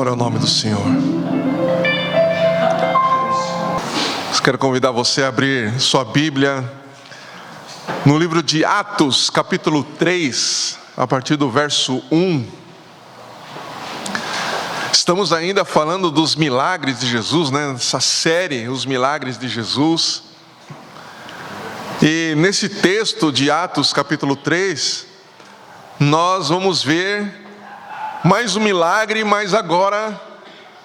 Senhor é o nome do Senhor. Quero convidar você a abrir sua Bíblia no livro de Atos, capítulo 3, a partir do verso 1. Estamos ainda falando dos milagres de Jesus, né? Essa série, os milagres de Jesus. E nesse texto de Atos, capítulo 3, nós vamos ver mais um milagre, mas agora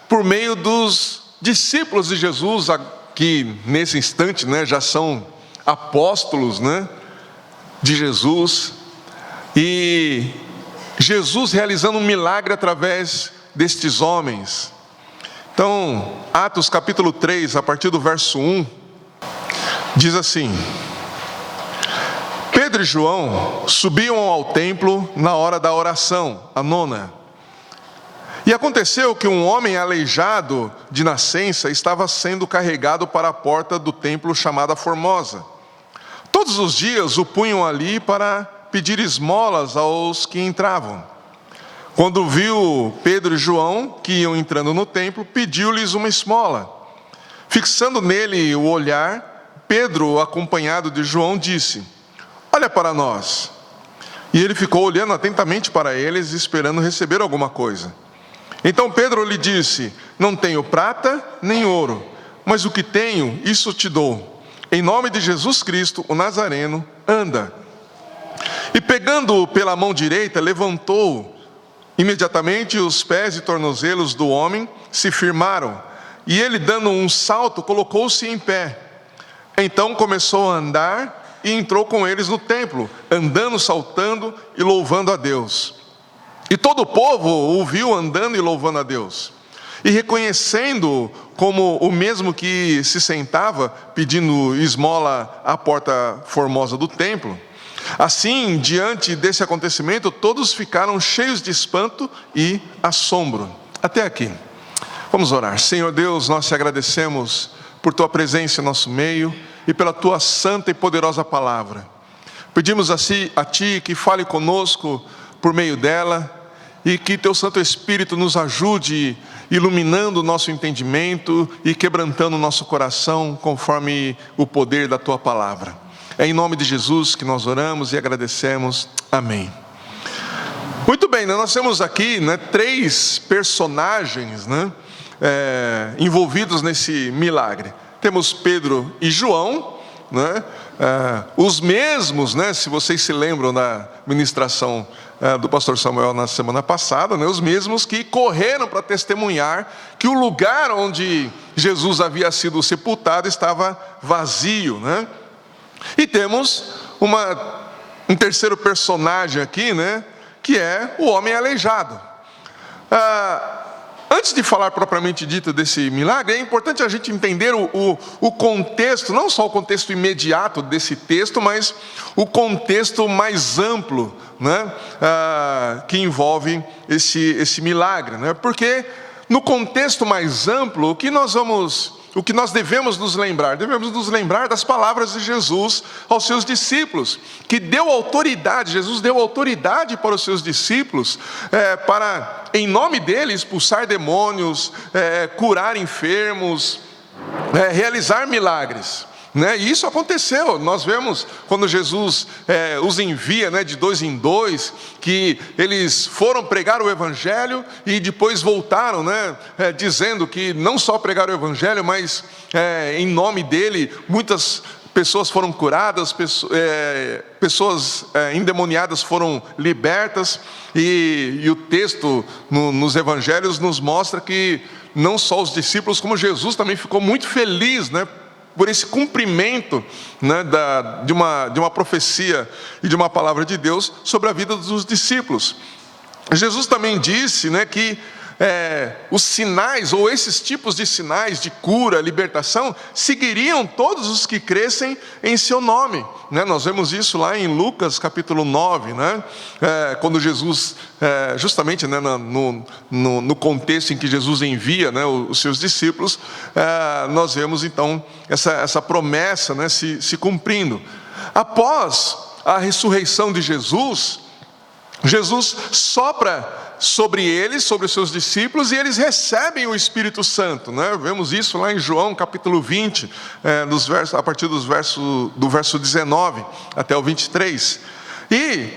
por meio dos discípulos de Jesus, que nesse instante, né, já são apóstolos, né, de Jesus, e Jesus realizando um milagre através destes homens. Então, Atos capítulo 3, a partir do verso 1, diz assim: Pedro e João subiam ao templo na hora da oração, a nona. E aconteceu que um homem aleijado de nascença estava sendo carregado para a porta do templo chamada Formosa. Todos os dias o punham ali para pedir esmolas aos que entravam. Quando viu Pedro e João, que iam entrando no templo, pediu-lhes uma esmola. Fixando nele o olhar, Pedro, acompanhado de João, disse: "Olha para nós." E ele ficou olhando atentamente para eles, esperando receber alguma coisa. Então Pedro lhe disse: "Não tenho prata nem ouro, mas o que tenho, isso te dou. Em nome de Jesus Cristo, o Nazareno, anda." E pegando-o pela mão direita, levantou-o. Imediatamente os pés e tornozelos do homem se firmaram, e ele, dando um salto, colocou-se em pé. Então começou a andar e entrou com eles no templo, andando, saltando e louvando a Deus. E todo o povo o viu andando e louvando a Deus. E reconhecendo-o como o mesmo que se sentava pedindo esmola à porta formosa do templo. Assim, diante desse acontecimento, todos ficaram cheios de espanto e assombro. Até aqui. Vamos orar. Senhor Deus, nós te agradecemos por tua presença em nosso meio e pela tua santa e poderosa palavra. Pedimos a ti que fale conosco por meio dela, e que teu Santo Espírito nos ajude, iluminando o nosso entendimento e quebrantando o nosso coração, conforme o poder da tua palavra. É em nome de Jesus que nós oramos e agradecemos. Amém. Muito bem, nós temos aqui, três personagens, envolvidos nesse milagre. Temos Pedro e João, os mesmos, se vocês se lembram da ministração do pastor Samuel na semana passada, os mesmos que correram para testemunhar que o lugar onde Jesus havia sido sepultado estava vazio, E temos um terceiro personagem aqui, que é o homem aleijado. Antes de falar propriamente dito desse milagre, é importante a gente entender o contexto, não só o contexto imediato desse texto, mas o contexto mais amplo, que envolve esse milagre. Porque no contexto mais amplo, o que nós devemos nos lembrar? Devemos nos lembrar das palavras de Jesus aos seus discípulos, que Jesus deu autoridade para os seus discípulos, para, em nome dele, expulsar demônios, curar enfermos, realizar milagres. E isso aconteceu. Nós vemos quando Jesus os envia, de dois em dois, que eles foram pregar o Evangelho e depois voltaram, dizendo que não só pregaram o Evangelho, mas em nome dele muitas pessoas foram curadas, pessoas endemoniadas foram libertas. E o texto nos Evangelhos nos mostra que não só os discípulos, como Jesus também ficou muito feliz, por esse cumprimento, de uma profecia e de uma palavra de Deus sobre a vida dos discípulos. Jesus também disse, que os sinais, ou esses tipos de sinais de cura, libertação, seguiriam todos os que crescem em seu nome. Nós vemos isso lá em Lucas capítulo 9, quando Jesus, justamente no contexto em que Jesus envia os seus discípulos, nós vemos então essa promessa se cumprindo. Após a ressurreição de Jesus, Jesus sopra sobre eles, sobre os seus discípulos, e eles recebem o Espírito Santo, né? Vemos isso lá em João capítulo 20, a partir do verso 19 até o 23. E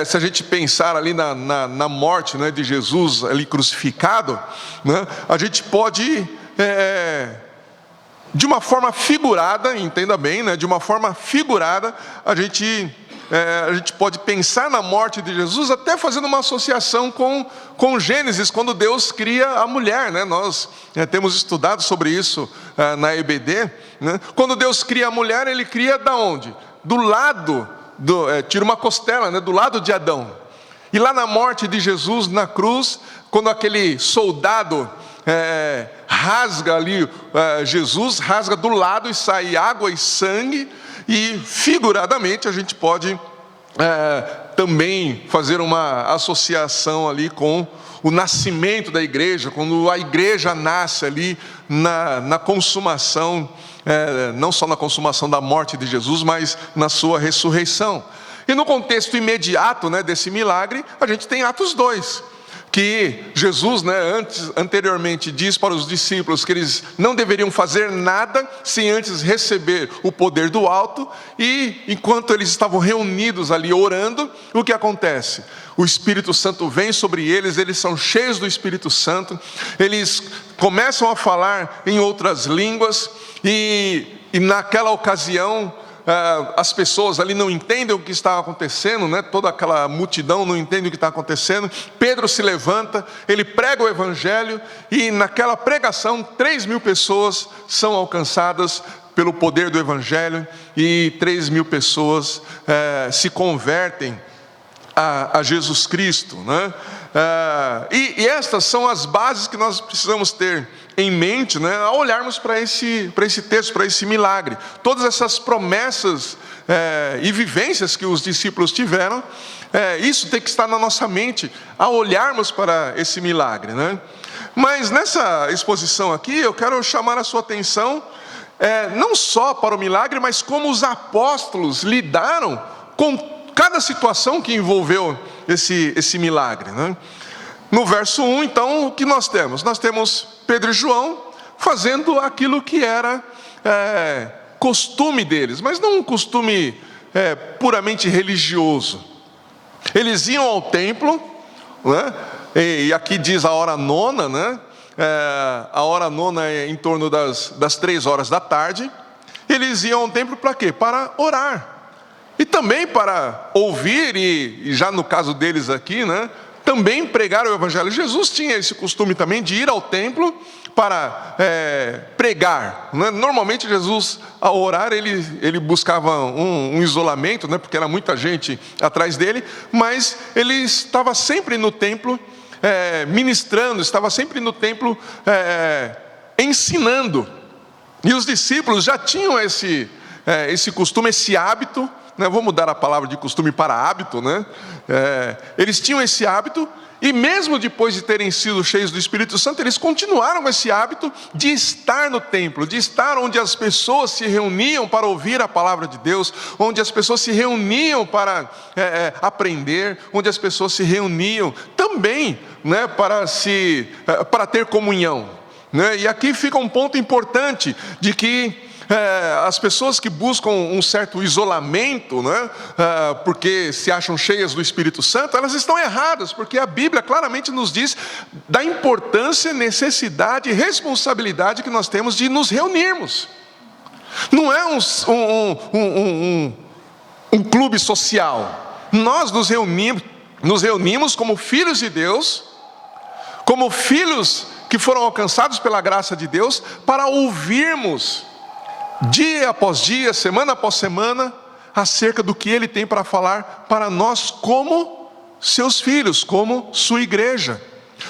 se a gente pensar ali na morte, né, de Jesus ali crucificado, né, a gente pode, de uma forma figurada, entenda bem, né, de uma forma figurada, a gente pode pensar na morte de Jesus até fazendo uma associação com Gênesis, quando Deus cria a mulher, né? Nós temos estudado sobre isso na EBD, né? Quando Deus cria a mulher, Ele cria da onde? Do lado, tira uma costela, né? Do lado de Adão. E lá na morte de Jesus na cruz, quando aquele soldado rasga ali, Jesus rasga do lado e sai água e sangue. E figuradamente a gente pode também fazer uma associação ali com o nascimento da igreja, quando a igreja nasce ali na consumação, não só na consumação da morte de Jesus, mas na sua ressurreição. E no contexto imediato, né, desse milagre, a gente tem Atos 2. Que Jesus, né, anteriormente diz para os discípulos que eles não deveriam fazer nada sem antes receber o poder do alto. E enquanto eles estavam reunidos ali orando, o que acontece? O Espírito Santo vem sobre eles, eles são cheios do Espírito Santo, eles começam a falar em outras línguas, e naquela ocasião as pessoas ali não entendem o que está acontecendo, né? Toda aquela multidão não entende o que está acontecendo. Pedro se levanta, ele prega o Evangelho, e naquela pregação 3.000 pessoas são alcançadas pelo poder do Evangelho, e 3.000 pessoas se convertem a Jesus Cristo, né? E estas são as bases que nós precisamos ter em mente, né, ao olharmos para esse texto, para esse milagre. Todas essas promessas e vivências que os discípulos tiveram, isso tem que estar na nossa mente ao olharmos para esse milagre, né? Mas nessa exposição aqui eu quero chamar a sua atenção não só para o milagre, mas como os apóstolos lidaram com cada situação que envolveu esse milagre, né? No verso 1, então, o que nós temos? Nós temos Pedro e João fazendo aquilo que era costume deles, mas não um costume puramente religioso. Eles iam ao templo, né? E aqui diz a hora nona, né? A hora nona é em torno das 3 horas da tarde. Eles iam ao templo para quê? Para orar. E também para ouvir, e já no caso deles aqui, né, também pregar o Evangelho. Jesus tinha esse costume também de ir ao templo para pregar, né? Normalmente Jesus, ao orar, ele buscava um isolamento, né, porque era muita gente atrás dele, mas ele estava sempre no templo ministrando, estava sempre no templo ensinando. E os discípulos já tinham esse costume, esse hábito, né? Vou mudar a palavra de costume para hábito, né? Eles tinham esse hábito, e mesmo depois de terem sido cheios do Espírito Santo, eles continuaram com esse hábito de estar no templo, de estar onde as pessoas se reuniam para ouvir a palavra de Deus, onde as pessoas se reuniam para aprender, onde as pessoas se reuniam também, né, para ter comunhão, né? E aqui fica um ponto importante de que as pessoas que buscam um certo isolamento, né, porque se acham cheias do Espírito Santo, elas estão erradas, porque a Bíblia claramente nos diz da importância, necessidade e responsabilidade que nós temos de nos reunirmos. Não é um clube social. Nós nos reunimos como filhos de Deus, como filhos que foram alcançados pela graça de Deus, para ouvirmos dia após dia, semana após semana, acerca do que Ele tem para falar para nós como seus filhos, como sua igreja.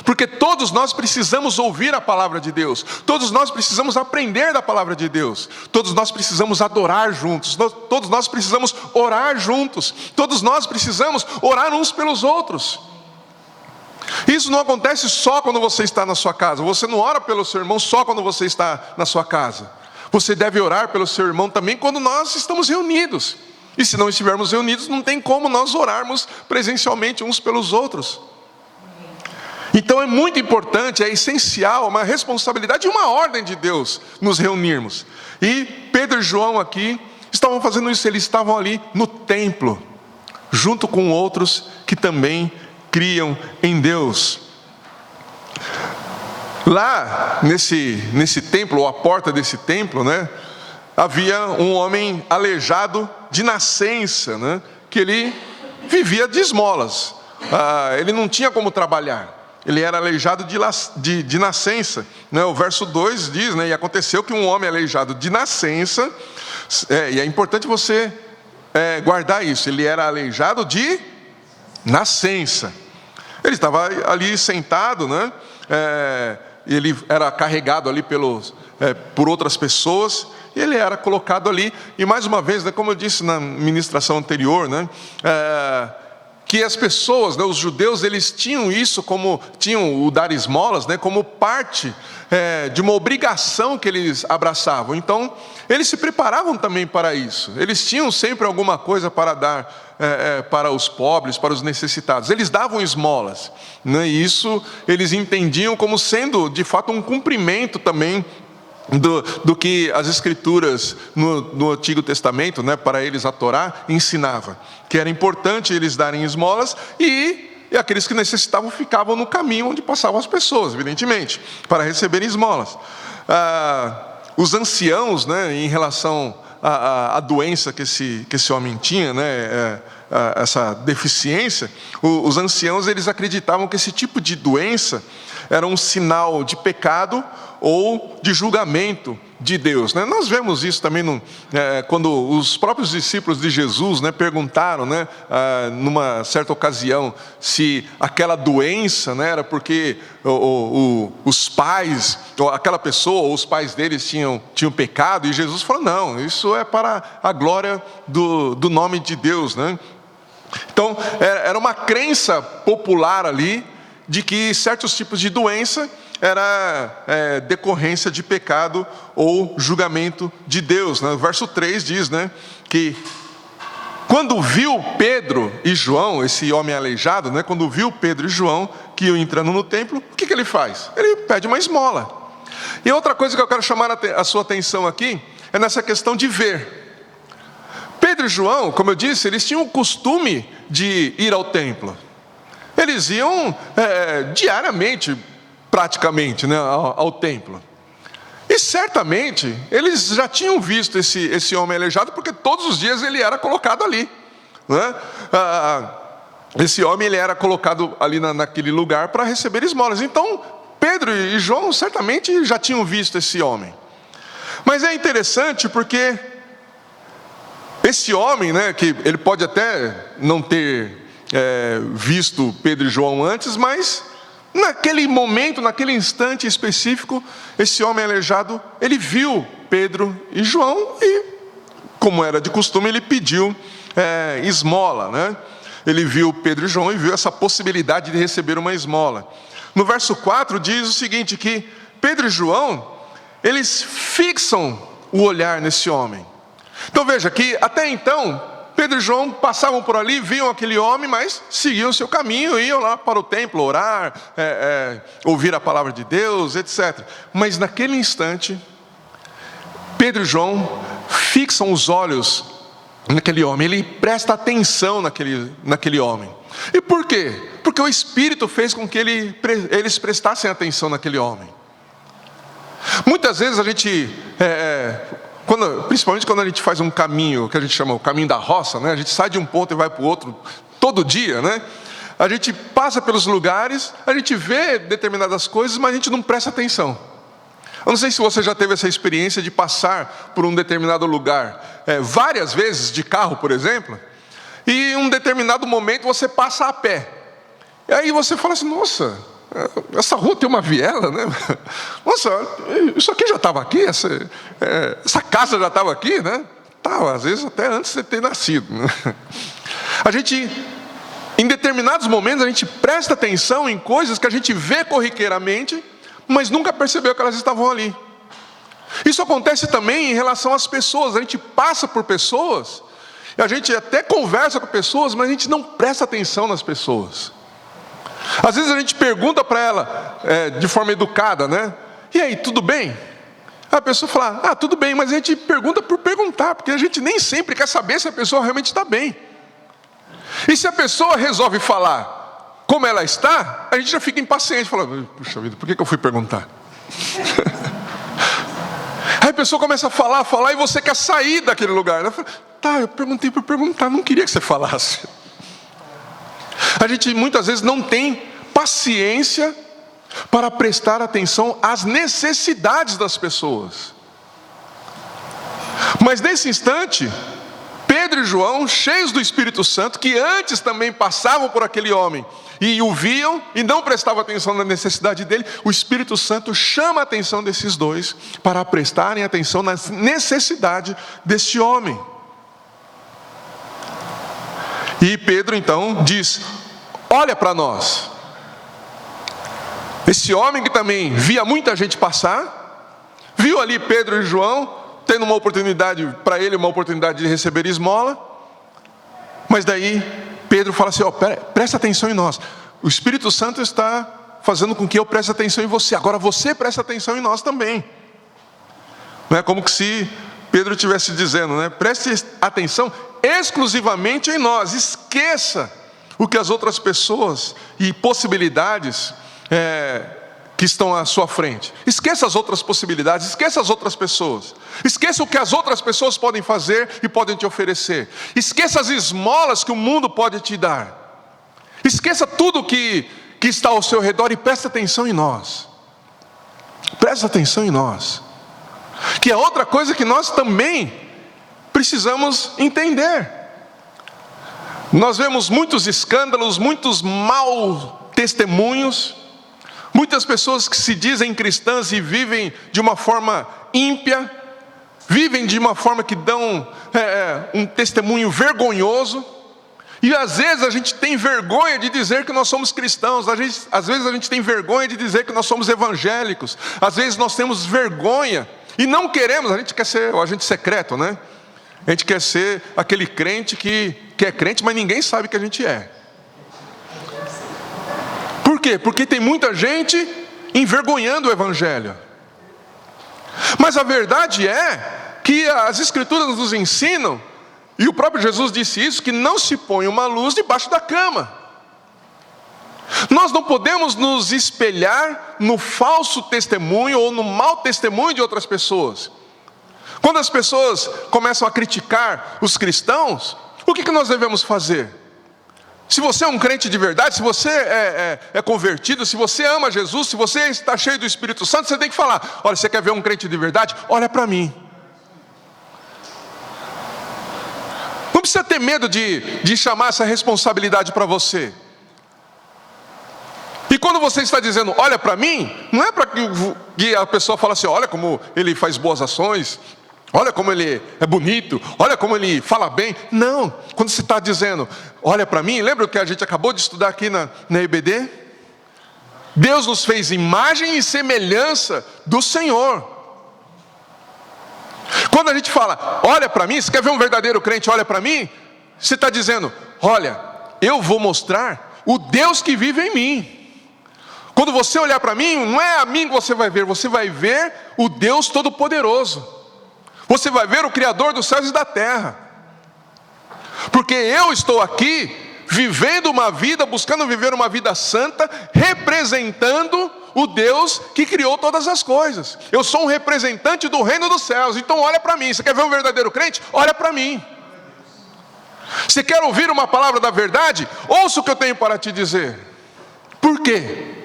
Porque todos nós precisamos ouvir a palavra de Deus, todos nós precisamos aprender da palavra de Deus, todos nós precisamos adorar juntos, todos nós precisamos orar juntos, todos nós precisamos orar uns pelos outros. Isso não acontece só quando você está na sua casa. Você não ora pelo seu irmão só quando você está na sua casa. Você deve orar pelo seu irmão também quando nós estamos reunidos. E se não estivermos reunidos, não tem como nós orarmos presencialmente uns pelos outros. Então é muito importante, é essencial, uma responsabilidade e uma ordem de Deus nos reunirmos. E Pedro e João aqui estavam fazendo isso, eles estavam ali no templo, junto com outros que também criam em Deus. Lá nesse templo, ou a porta desse templo, né, havia um homem aleijado de nascença, né, que ele vivia de esmolas. Ele não tinha como trabalhar. Ele era aleijado de nascença, né? O verso 2 diz, né, e aconteceu que um homem aleijado de nascença, e é importante você guardar isso, ele era aleijado de nascença. Ele estava ali sentado, né? Ele era carregado ali por outras pessoas, e ele era colocado ali, e mais uma vez, né, como eu disse na ministração anterior, né, que as pessoas, né, os judeus, eles tinham isso tinham o dar esmolas, né, como parte de uma obrigação que eles abraçavam. Então, eles se preparavam também para isso. Eles tinham sempre alguma coisa para dar para os pobres, para os necessitados. Eles davam esmolas, né, e isso eles entendiam como sendo, de fato, um cumprimento também do que as Escrituras no Antigo Testamento, né, para eles a Torá ensinava, que era importante eles darem esmolas, e aqueles que necessitavam ficavam no caminho onde passavam as pessoas, evidentemente, para receberem esmolas. Os anciãos, né, em relação à doença que esse homem tinha, né, essa deficiência, os anciãos, eles acreditavam que esse tipo de doença era um sinal de pecado ou de julgamento de Deus, né? Nós vemos isso também quando os próprios discípulos de Jesus, né, perguntaram, né, numa certa ocasião, se aquela doença, né, era porque os pais, ou aquela pessoa, ou os pais deles tinham pecado, e Jesus falou, não, isso é para a glória do nome de Deus, né? Então, era uma crença popular ali, de que certos tipos de doença era decorrência de pecado ou julgamento de Deus, né? O verso 3 diz, né, que quando viu Pedro e João, esse homem aleijado, né, quando viu Pedro e João que iam entrando no templo, o que ele faz? Ele pede uma esmola. E outra coisa que eu quero chamar a sua atenção aqui é nessa questão de ver. Pedro e João, como eu disse, eles tinham o costume de ir ao templo. Eles iam diariamente, praticamente, né, ao templo. E certamente eles já tinham visto esse homem aleijado, porque todos os dias ele era colocado ali, né? Esse homem, ele era colocado ali naquele lugar para receber esmolas. Então Pedro e João certamente já tinham visto esse homem. Mas é interessante porque esse homem, né, que ele pode até não ter visto Pedro e João antes, mas naquele momento, naquele instante específico, esse homem aleijado, ele viu Pedro e João e, como era de costume, ele pediu esmola, né? Ele viu Pedro e João e viu essa possibilidade de receber uma esmola. No verso 4 diz o seguinte, que Pedro e João, eles fixam o olhar nesse homem. Então veja que até então Pedro e João passavam por ali, viam aquele homem, mas seguiam o seu caminho, iam lá para o templo orar, ouvir a palavra de Deus, etc. Mas naquele instante, Pedro e João fixam os olhos naquele homem, ele presta atenção naquele homem. E por quê? Porque o Espírito fez com que eles prestassem atenção naquele homem. Muitas vezes a gente... principalmente quando a gente faz um caminho, que a gente chama o caminho da roça, né? A gente sai de um ponto e vai para o outro todo dia, né? A gente passa pelos lugares, a gente vê determinadas coisas, mas a gente não presta atenção. Eu não sei se você já teve essa experiência de passar por um determinado lugar várias vezes, de carro, por exemplo, e em um determinado momento você passa a pé. E aí você fala assim, nossa, essa rua tem uma viela, né? Nossa, isso aqui já estava aqui? Essa casa já estava aqui, né? Estava, às vezes até antes de você ter nascido, né? A gente, em determinados momentos, a gente presta atenção em coisas que a gente vê corriqueiramente, mas nunca percebeu que elas estavam ali. Isso acontece também em relação às pessoas. A gente passa por pessoas E a gente até conversa com pessoas, mas a gente não presta atenção nas pessoas. Às vezes a gente pergunta para ela, de forma educada, né? E aí, tudo bem? A pessoa fala, tudo bem, mas a gente pergunta por perguntar, porque a gente nem sempre quer saber se a pessoa realmente está bem. E se a pessoa resolve falar como ela está, a gente já fica impaciente, fala, puxa vida, por que eu fui perguntar? Aí a pessoa começa a falar, e você quer sair daquele lugar. Ela fala, eu perguntei por perguntar, não queria que você falasse. A gente muitas vezes não tem paciência para prestar atenção às necessidades das pessoas. Mas nesse instante, Pedro e João, cheios do Espírito Santo, que antes também passavam por aquele homem e o viam e não prestavam atenção na necessidade dele, o Espírito Santo chama a atenção desses dois para prestarem atenção na necessidade desse homem. E Pedro então diz, olha para nós. Esse homem que também via muita gente passar, viu ali Pedro e João, tendo uma oportunidade, para ele uma oportunidade de receber esmola, mas daí Pedro fala assim, presta atenção em nós, o Espírito Santo está fazendo com que eu preste atenção em você, agora você presta atenção em nós também. Não é como que se Pedro estivesse dizendo, né? Preste atenção exclusivamente em nós, esqueça o que as outras pessoas e possibilidades que estão à sua frente. Esqueça as outras possibilidades, esqueça as outras pessoas. Esqueça o que as outras pessoas podem fazer e podem te oferecer. Esqueça as esmolas que o mundo pode te dar. Esqueça tudo que está ao seu redor e preste atenção em nós. Preste atenção em nós. Que é outra coisa que nós também precisamos entender. Nós vemos muitos escândalos, muitos maus testemunhos, muitas pessoas que se dizem cristãs e vivem de uma forma ímpia, vivem de uma forma que dão um testemunho vergonhoso, e às vezes a gente tem vergonha de dizer que nós somos cristãos, às vezes a gente tem vergonha de dizer que nós somos evangélicos, às vezes nós temos vergonha, e não queremos, a gente quer ser o agente secreto, né? A gente quer ser aquele crente que é crente, mas ninguém sabe que a gente é. Por quê? Porque tem muita gente envergonhando o Evangelho. Mas a verdade é que as Escrituras nos ensinam, e o próprio Jesus disse isso, que não se põe uma luz debaixo da cama. Nós não podemos nos espelhar no falso testemunho ou no mau testemunho de outras pessoas. Quando as pessoas começam a criticar os cristãos, o que nós devemos fazer? Se você é um crente de verdade, se você é convertido, se você ama Jesus, se você está cheio do Espírito Santo, você tem que falar, olha, você quer ver um crente de verdade? Olha para mim. Não precisa ter medo de chamar essa responsabilidade para você. E quando você está dizendo, olha para mim, não é para que a pessoa fale assim, olha como ele faz boas ações, olha como ele é bonito, olha como ele fala bem. Não, quando você está dizendo, olha para mim, lembra o que a gente acabou de estudar aqui na EBD? Deus nos fez imagem e semelhança do Senhor. Quando a gente fala, olha para mim, você quer ver um verdadeiro crente, olha para mim, você está dizendo, olha, eu vou mostrar o Deus que vive em mim. Quando você olhar para mim, não é a mim que você vai ver o Deus Todo-Poderoso. Você vai ver o Criador dos céus e da terra. Porque eu estou aqui, vivendo uma vida, buscando viver uma vida santa, representando o Deus que criou todas as coisas. Eu sou um representante do reino dos céus, então olha para mim. Você quer ver um verdadeiro crente? Olha para mim. Você quer ouvir uma palavra da verdade? Ouça o que eu tenho para te dizer. Por quê?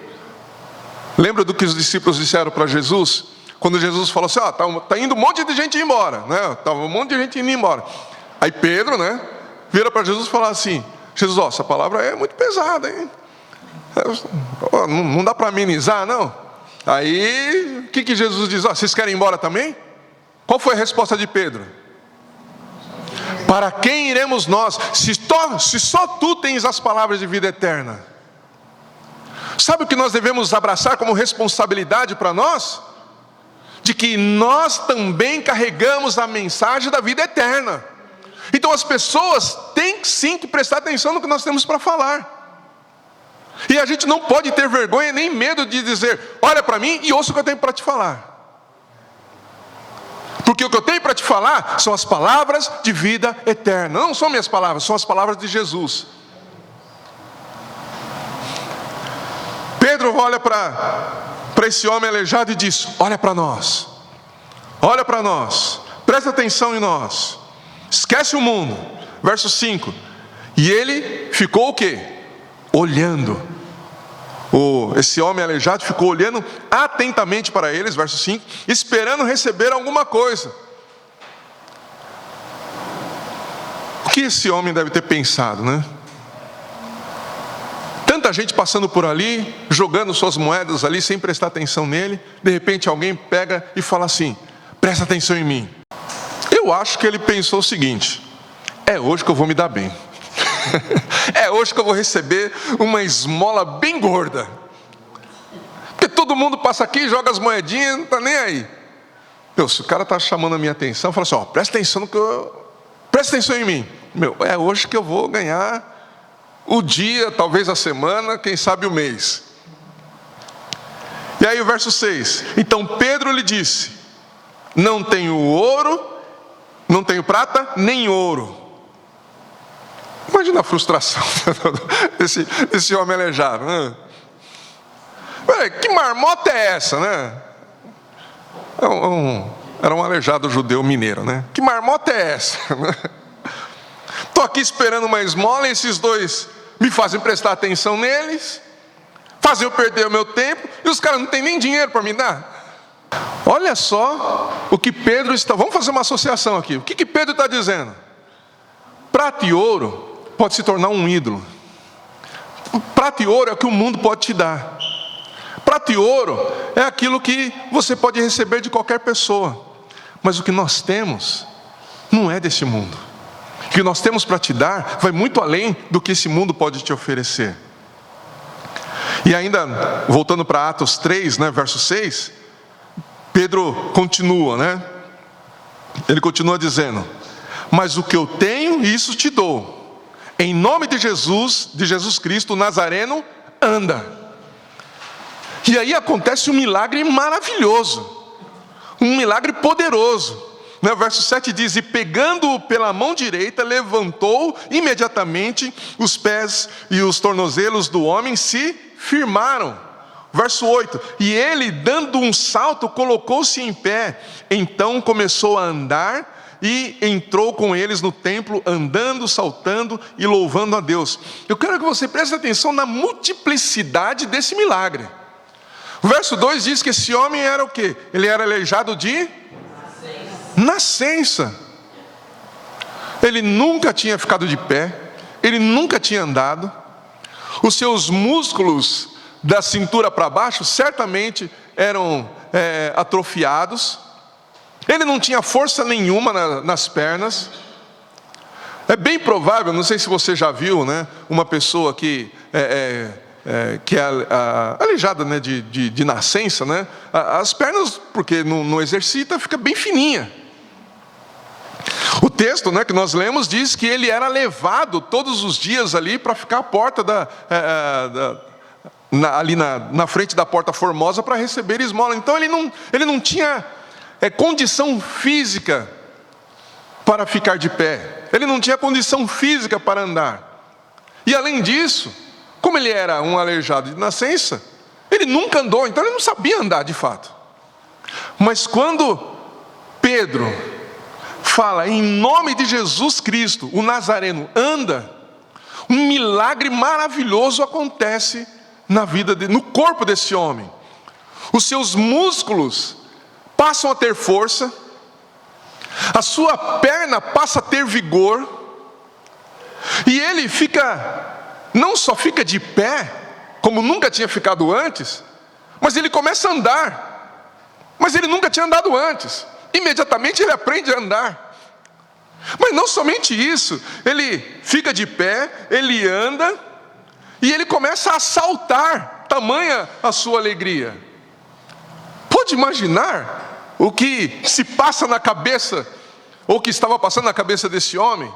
Lembra do que os discípulos disseram para Jesus? Quando Jesus falou assim, tá indo um monte de gente embora, né? Estava um monte de gente indo embora. Aí Pedro, né, vira para Jesus e fala assim, Jesus, essa palavra é muito pesada, hein? Não dá para amenizar, não? Aí, o que Jesus diz? Vocês querem ir embora também? Qual foi a resposta de Pedro? Para quem iremos nós, se só tu tens as palavras de vida eterna? Sabe o que nós devemos abraçar como responsabilidade para nós? De que nós também carregamos a mensagem da vida eterna. Então as pessoas têm sim que prestar atenção no que nós temos para falar. E a gente não pode ter vergonha nem medo de dizer: olha para mim e ouça o que eu tenho para te falar. Porque o que eu tenho para te falar são as palavras de vida eterna. Não são minhas palavras, são as palavras de Jesus. Pedro olha para esse homem aleijado e diz: olha para nós. Olha para nós. Presta atenção em nós. Esquece o mundo. Verso 5. E ele ficou o quê? Olhando. Esse homem aleijado ficou olhando atentamente para eles, verso 5, esperando receber alguma coisa. O que esse homem deve ter pensado, né? Tanta gente passando por ali, jogando suas moedas ali, sem prestar atenção nele. De repente alguém pega e fala assim: presta atenção em mim. Eu acho que ele pensou o seguinte: é hoje que eu vou me dar bem. É hoje que eu vou receber uma esmola bem gorda. Porque todo mundo passa aqui e joga as moedinhas, não está nem aí. Se o cara está chamando a minha atenção, fala assim: presta atenção no que presta atenção em mim. É hoje que eu vou ganhar o dia, talvez a semana, quem sabe o mês. E aí o verso 6. Então Pedro lhe disse: não tenho ouro, não tenho prata, nem ouro. Imagina a frustração desse homem aleijado, né? Que marmota é essa, né? Era um aleijado judeu mineiro, né? Que marmota é essa? Estou aqui esperando uma esmola e esses dois me fazem prestar atenção neles, fazem eu perder o meu tempo, e os caras não têm nem dinheiro para me dar. Olha só o que Pedro está... Vamos fazer uma associação aqui. O que Pedro está dizendo? Prata e ouro pode se tornar um ídolo. Prata e ouro é o que o mundo pode te dar. Prata e ouro é aquilo que você pode receber de qualquer pessoa. Mas o que nós temos não é desse mundo. O que nós temos para te dar vai muito além do que esse mundo pode te oferecer. E ainda, voltando para Atos 3, né, verso 6, Pedro continua, né? Ele continua dizendo: mas o que eu tenho, isso te dou. Em nome de Jesus Cristo, o Nazareno, anda. E aí acontece um milagre maravilhoso, um milagre poderoso. O verso 7 diz: e pegando-o pela mão direita, levantou imediatamente os pés e os tornozelos do homem se firmaram. Verso 8: e ele, dando um salto, colocou-se em pé. Então começou a andar e entrou com eles no templo, andando, saltando e louvando a Deus. Eu quero que você preste atenção na multiplicidade desse milagre. O verso 2 diz que esse homem era o quê? Ele era aleijado de nascença. Ele nunca tinha ficado de pé, ele nunca tinha andado. Os seus músculos da cintura para baixo certamente eram atrofiados. Ele não tinha força nenhuma nas pernas. É bem provável, não sei se você já viu, né, uma pessoa que é aleijada, né, de nascença, né, as pernas, porque não exercita, fica bem fininha. O texto, né, que nós lemos diz que ele era levado todos os dias ali para ficar à porta ali na frente da porta formosa para receber esmola. Então ele não tinha condição física para ficar de pé. Ele não tinha condição física para andar. E além disso, como ele era um aleijado de nascença, ele nunca andou, então ele não sabia andar de fato. Mas quando Pedro fala em nome de Jesus Cristo, o Nazareno, anda, um milagre maravilhoso acontece no corpo desse homem. Os seus músculos passam a ter força, a sua perna passa a ter vigor, e ele não só fica de pé, como nunca tinha ficado antes, mas ele começa a andar. Mas ele nunca tinha andado antes. Imediatamente ele aprende a andar. Mas não somente isso, ele fica de pé, ele anda, e ele começa a saltar, tamanha a sua alegria. Pode imaginar o que se passa na cabeça ou que estava passando na cabeça desse homem,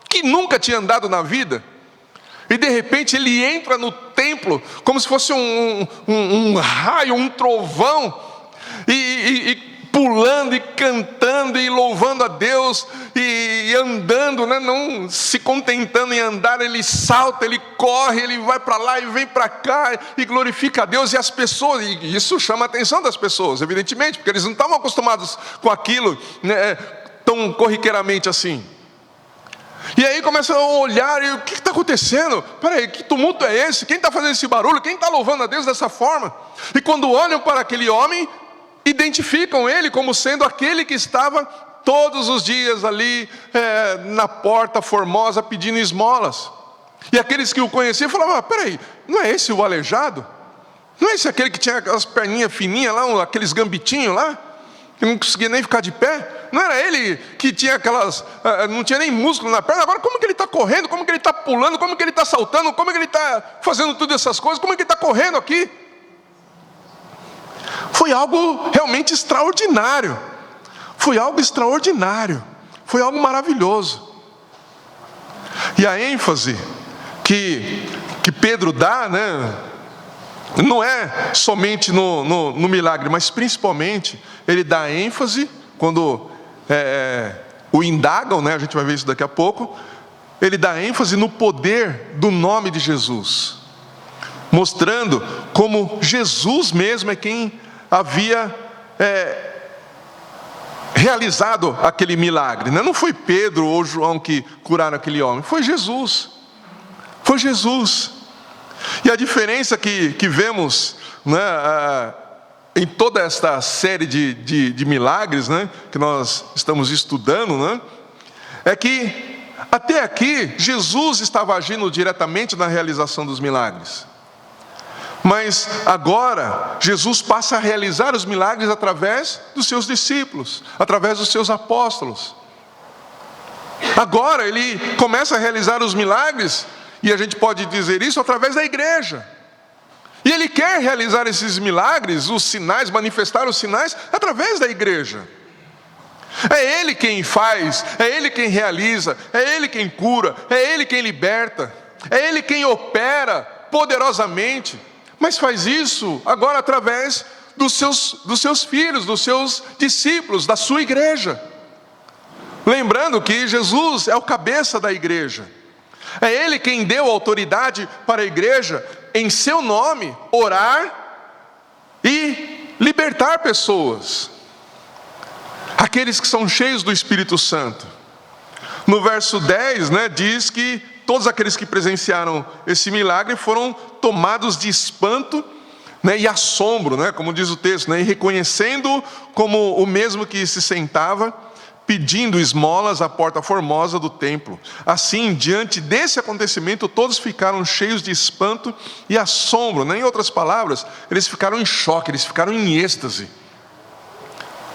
que nunca tinha andado na vida, e de repente ele entra no templo, como se fosse um raio, um trovão, e pulando, e cantando, e louvando a Deus, e andando, né? Não se contentando em andar, ele salta, ele corre, ele vai para lá e vem para cá, e glorifica a Deus, e as pessoas, e isso chama a atenção das pessoas, evidentemente, porque eles não estavam acostumados com aquilo, né, tão corriqueiramente assim. E aí começam a olhar, e o que está acontecendo? Peraí, que tumulto é esse? Quem está fazendo esse barulho? Quem está louvando a Deus dessa forma? E quando olham para aquele homem, identificam ele como sendo aquele que estava todos os dias ali na porta formosa pedindo esmolas. E aqueles que o conheciam falavam: peraí, não é esse o aleijado? Não é esse aquele que tinha aquelas perninhas fininhas lá, aqueles gambitinhos lá? Que não conseguia nem ficar de pé? Não era ele que tinha aquelas, não tinha nem músculo na perna? Agora como que ele está correndo? Como que ele está pulando? Como que ele está saltando? Como que ele está fazendo todas essas coisas? Como é que ele está correndo aqui? Foi algo realmente extraordinário. Foi algo extraordinário. Foi algo maravilhoso. E a ênfase que Pedro dá, né, não é somente no milagre, mas principalmente ele dá ênfase quando o indagam, né, a gente vai ver isso daqui a pouco. Ele dá ênfase no poder do nome de Jesus, mostrando como Jesus mesmo é quem havia realizado aquele milagre, né? Não foi Pedro ou João que curaram aquele homem, foi Jesus. Foi Jesus. E a diferença que vemos, né, em toda esta série de milagres, né, que nós estamos estudando, né, é que até aqui Jesus estava agindo diretamente na realização dos milagres. Mas agora Jesus passa a realizar os milagres através dos seus discípulos, através dos seus apóstolos. Agora ele começa a realizar os milagres, e a gente pode dizer isso através da igreja. E ele quer realizar esses milagres, os sinais, manifestar os sinais através da igreja. É ele quem faz, é ele quem realiza, é ele quem cura, é ele quem liberta, é ele quem opera poderosamente. Mas faz isso agora através dos seus filhos, dos seus discípulos, da sua igreja. Lembrando que Jesus é o cabeça da igreja. É Ele quem deu autoridade para a igreja, em seu nome, orar e libertar pessoas. Aqueles que são cheios do Espírito Santo. No verso 10, né, diz que todos aqueles que presenciaram esse milagre foram tomados de espanto, né, e assombro, né, como diz o texto, né, e reconhecendo como o mesmo que se sentava, pedindo esmolas à porta formosa do templo. Assim, diante desse acontecimento, todos ficaram cheios de espanto e assombro, né? Em outras palavras, eles ficaram em choque, eles ficaram em êxtase.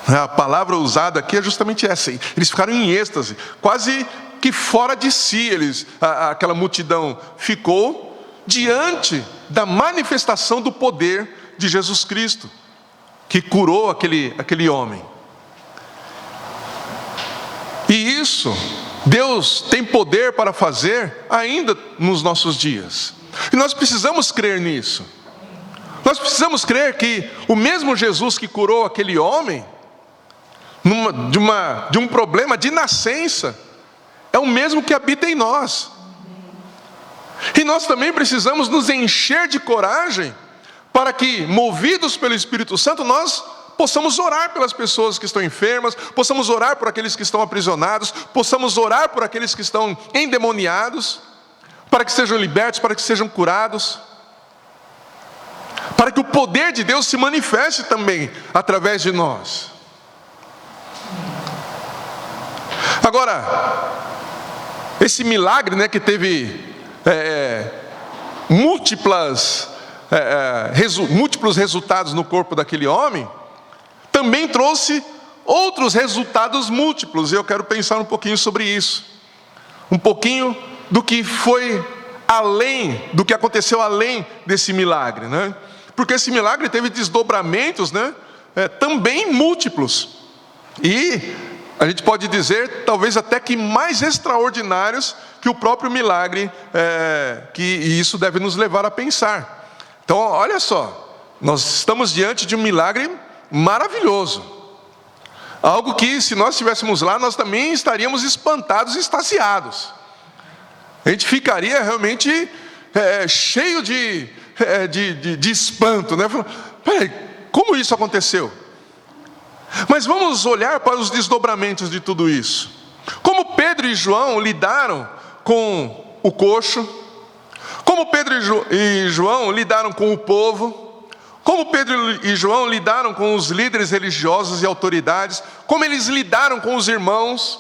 A palavra usada aqui é justamente essa, eles ficaram em êxtase, quase que fora de si, aquela multidão ficou diante da manifestação do poder de Jesus Cristo, que curou aquele homem. E isso, Deus tem poder para fazer ainda nos nossos dias. E nós precisamos crer nisso. Nós precisamos crer que o mesmo Jesus que curou aquele homem, de um problema de nascença, é o mesmo que habita em nós. E nós também precisamos nos encher de coragem, para que, movidos pelo Espírito Santo, nós possamos orar pelas pessoas que estão enfermas, possamos orar por aqueles que estão aprisionados, possamos orar por aqueles que estão endemoniados, para que sejam libertos, para que sejam curados, para que o poder de Deus se manifeste também através de nós. Agora, esse milagre, né, que teve múltiplos resultados no corpo daquele homem, também trouxe outros resultados múltiplos, e eu quero pensar um pouquinho sobre isso. Um pouquinho do que foi além, do que aconteceu além desse milagre, né? Porque esse milagre teve desdobramentos, né, também múltiplos. E a gente pode dizer, talvez até que mais extraordinários que o próprio milagre, e isso deve nos levar a pensar. Então, olha só, nós estamos diante de um milagre maravilhoso. Algo que, se nós estivéssemos lá, nós também estaríamos espantados e extasiados. A gente ficaria realmente cheio de espanto, né? Peraí, como isso aconteceu? Mas vamos olhar para os desdobramentos de tudo isso. Como Pedro e João lidaram com o coxo, como Pedro e João lidaram com o povo, como Pedro e João lidaram com os líderes religiosos e autoridades, como eles lidaram com os irmãos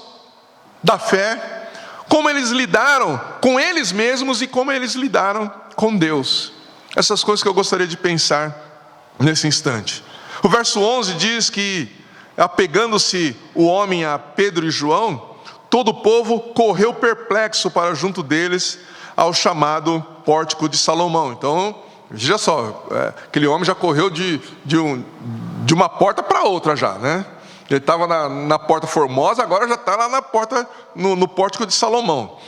da fé, como eles lidaram com eles mesmos e como eles lidaram com Deus. Essas coisas que eu gostaria de pensar nesse instante. O verso 11 diz que, apegando-se o homem a Pedro e João, todo o povo correu perplexo para junto deles ao chamado Pórtico de Salomão. Então, veja só, aquele homem já correu de uma porta para outra já, né? Ele estava na porta Formosa, agora já está lá na porta, no Pórtico de Salomão.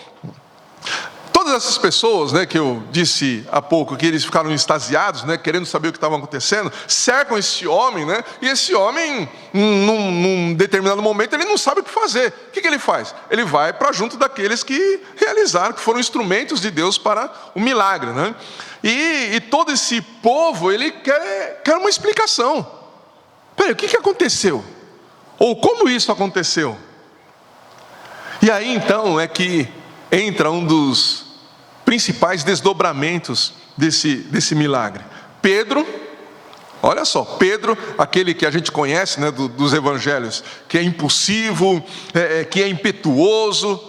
Todas essas pessoas, né, que eu disse há pouco, que eles ficaram extasiados, né, querendo saber o que estava acontecendo, cercam esse homem, né, e esse homem, num determinado momento, ele não sabe o que fazer. O que ele faz? Ele vai para junto daqueles que realizaram, que foram instrumentos de Deus para o milagre, né? E todo esse povo, ele quer uma explicação. Peraí, o que aconteceu? Ou como isso aconteceu? E aí então é que entra um dos principais desdobramentos desse milagre. Pedro, olha só, Pedro, aquele que a gente conhece, né, dos evangelhos, que é impulsivo, que é impetuoso,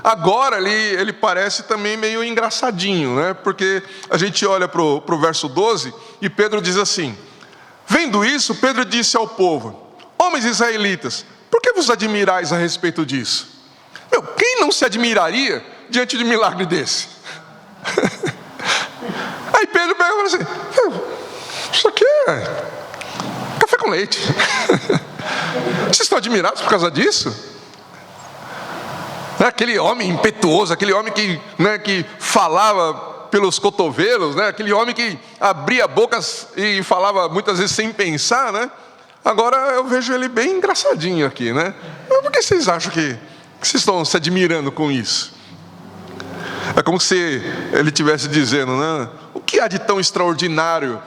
agora ele parece também meio engraçadinho, né? Porque a gente olha para o verso 12 e Pedro diz assim: vendo isso, Pedro disse ao povo: homens israelitas, por que vos admirais a respeito disso? Quem não se admiraria diante de um milagre desse? Aí Pedro pega e fala assim: isso aqui é café com leite. Vocês estão admirados por causa disso? Aquele homem impetuoso, aquele homem que falava pelos cotovelos, né? Aquele homem que abria bocas e falava muitas vezes sem pensar, né? Agora eu vejo ele bem engraçadinho aqui, né? Mas por que vocês acham que vocês estão se admirando com isso? É como se ele estivesse dizendo, né? O que há de tão extraordinário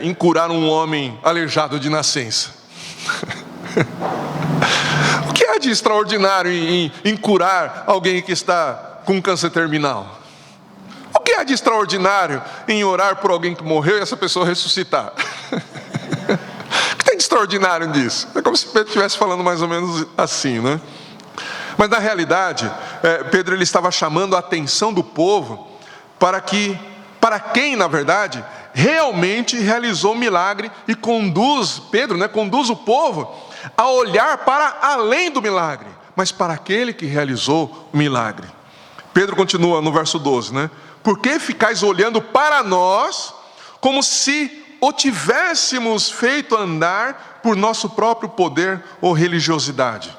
em curar um homem aleijado de nascença? O que há de extraordinário em curar alguém que está com câncer terminal? O que há de extraordinário em orar por alguém que morreu e essa pessoa ressuscitar? O que tem de extraordinário nisso? É como se Pedro estivesse falando mais ou menos assim, né? Mas na realidade, Pedro ele estava chamando a atenção do povo para quem, na verdade, realmente realizou o milagre e conduz o povo a olhar para além do milagre, mas para aquele que realizou o milagre. Pedro continua no verso 12, né? Por que ficais olhando para nós como se o tivéssemos feito andar por nosso próprio poder ou religiosidade?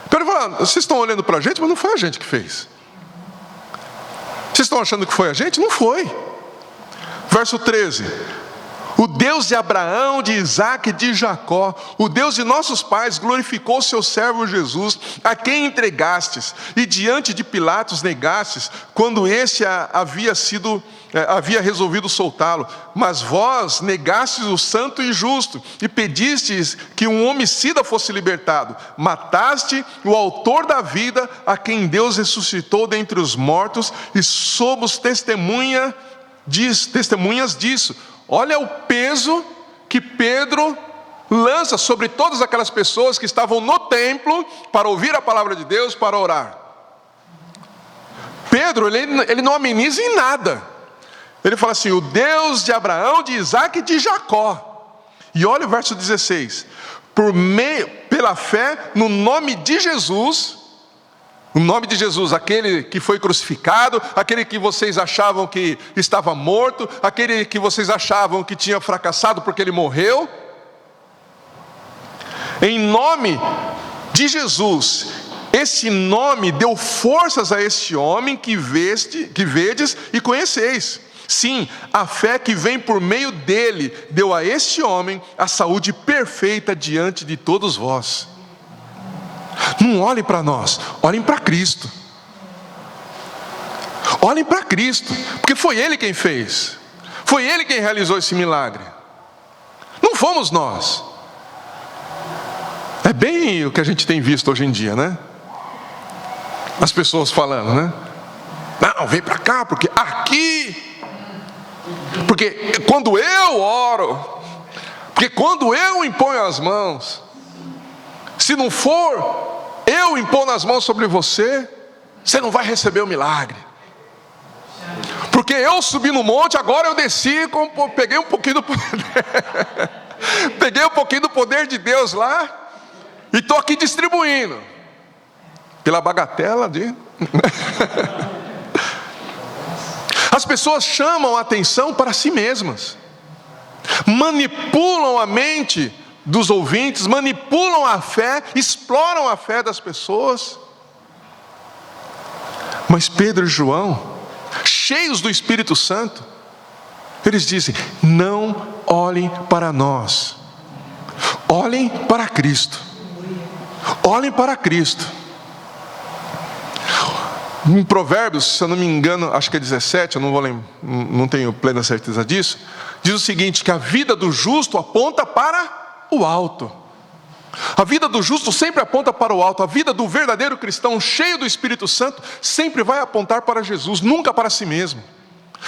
Pedro fala: vocês estão olhando para a gente, mas não foi a gente que fez. Vocês estão achando que foi a gente? Não foi. Verso 13: o Deus de Abraão, de Isaque e de Jacó, o Deus de nossos pais, glorificou seu servo Jesus, a quem entregastes, e diante de Pilatos negastes, quando esse havia resolvido soltá-lo. Mas vós negastes o santo e justo, e pedistes que um homicida fosse libertado. Mataste o autor da vida, a quem Deus ressuscitou dentre os mortos, e somos testemunhas disso. Olha o peso que Pedro lança sobre todas aquelas pessoas que estavam no templo para ouvir a palavra de Deus, para orar. Pedro, ele não ameniza em nada. Ele fala assim: o Deus de Abraão, de Isaque e de Jacó. E olha o verso 16: pela fé no nome de Jesus. O nome de Jesus, aquele que foi crucificado, aquele que vocês achavam que estava morto, aquele que vocês achavam que tinha fracassado porque ele morreu. Em nome de Jesus, esse nome deu forças a este homem que vedes e conheceis. Sim, a fé que vem por meio dele deu a este homem a saúde perfeita diante de todos vós. Não olhem para nós, olhem para Cristo. Olhem para Cristo, porque foi Ele quem fez. Foi Ele quem realizou esse milagre. Não fomos nós. É bem o que a gente tem visto hoje em dia, né? As pessoas falando, né? Não, vem para cá, porque aqui... Porque quando eu oro, porque quando eu imponho as mãos, se não for eu impor as mãos sobre você, você não vai receber o milagre. Porque eu subi no monte, agora eu desci, peguei um pouquinho do poder, peguei um pouquinho do poder de Deus lá, e estou aqui distribuindo, pela bagatela de... As pessoas chamam a atenção para si mesmas, manipulam a mente dos ouvintes, manipulam a fé, exploram a fé das pessoas. Mas Pedro e João, cheios do Espírito Santo, eles dizem: não olhem para nós, olhem para Cristo, olhem para Cristo. Em Provérbios, se eu não me engano, acho que é 17, eu não vou lembrar, não tenho plena certeza disso, diz o seguinte, que a vida do justo aponta para o alto. A vida do justo sempre aponta para o alto. A vida do verdadeiro cristão, cheio do Espírito Santo, sempre vai apontar para Jesus, nunca para si mesmo.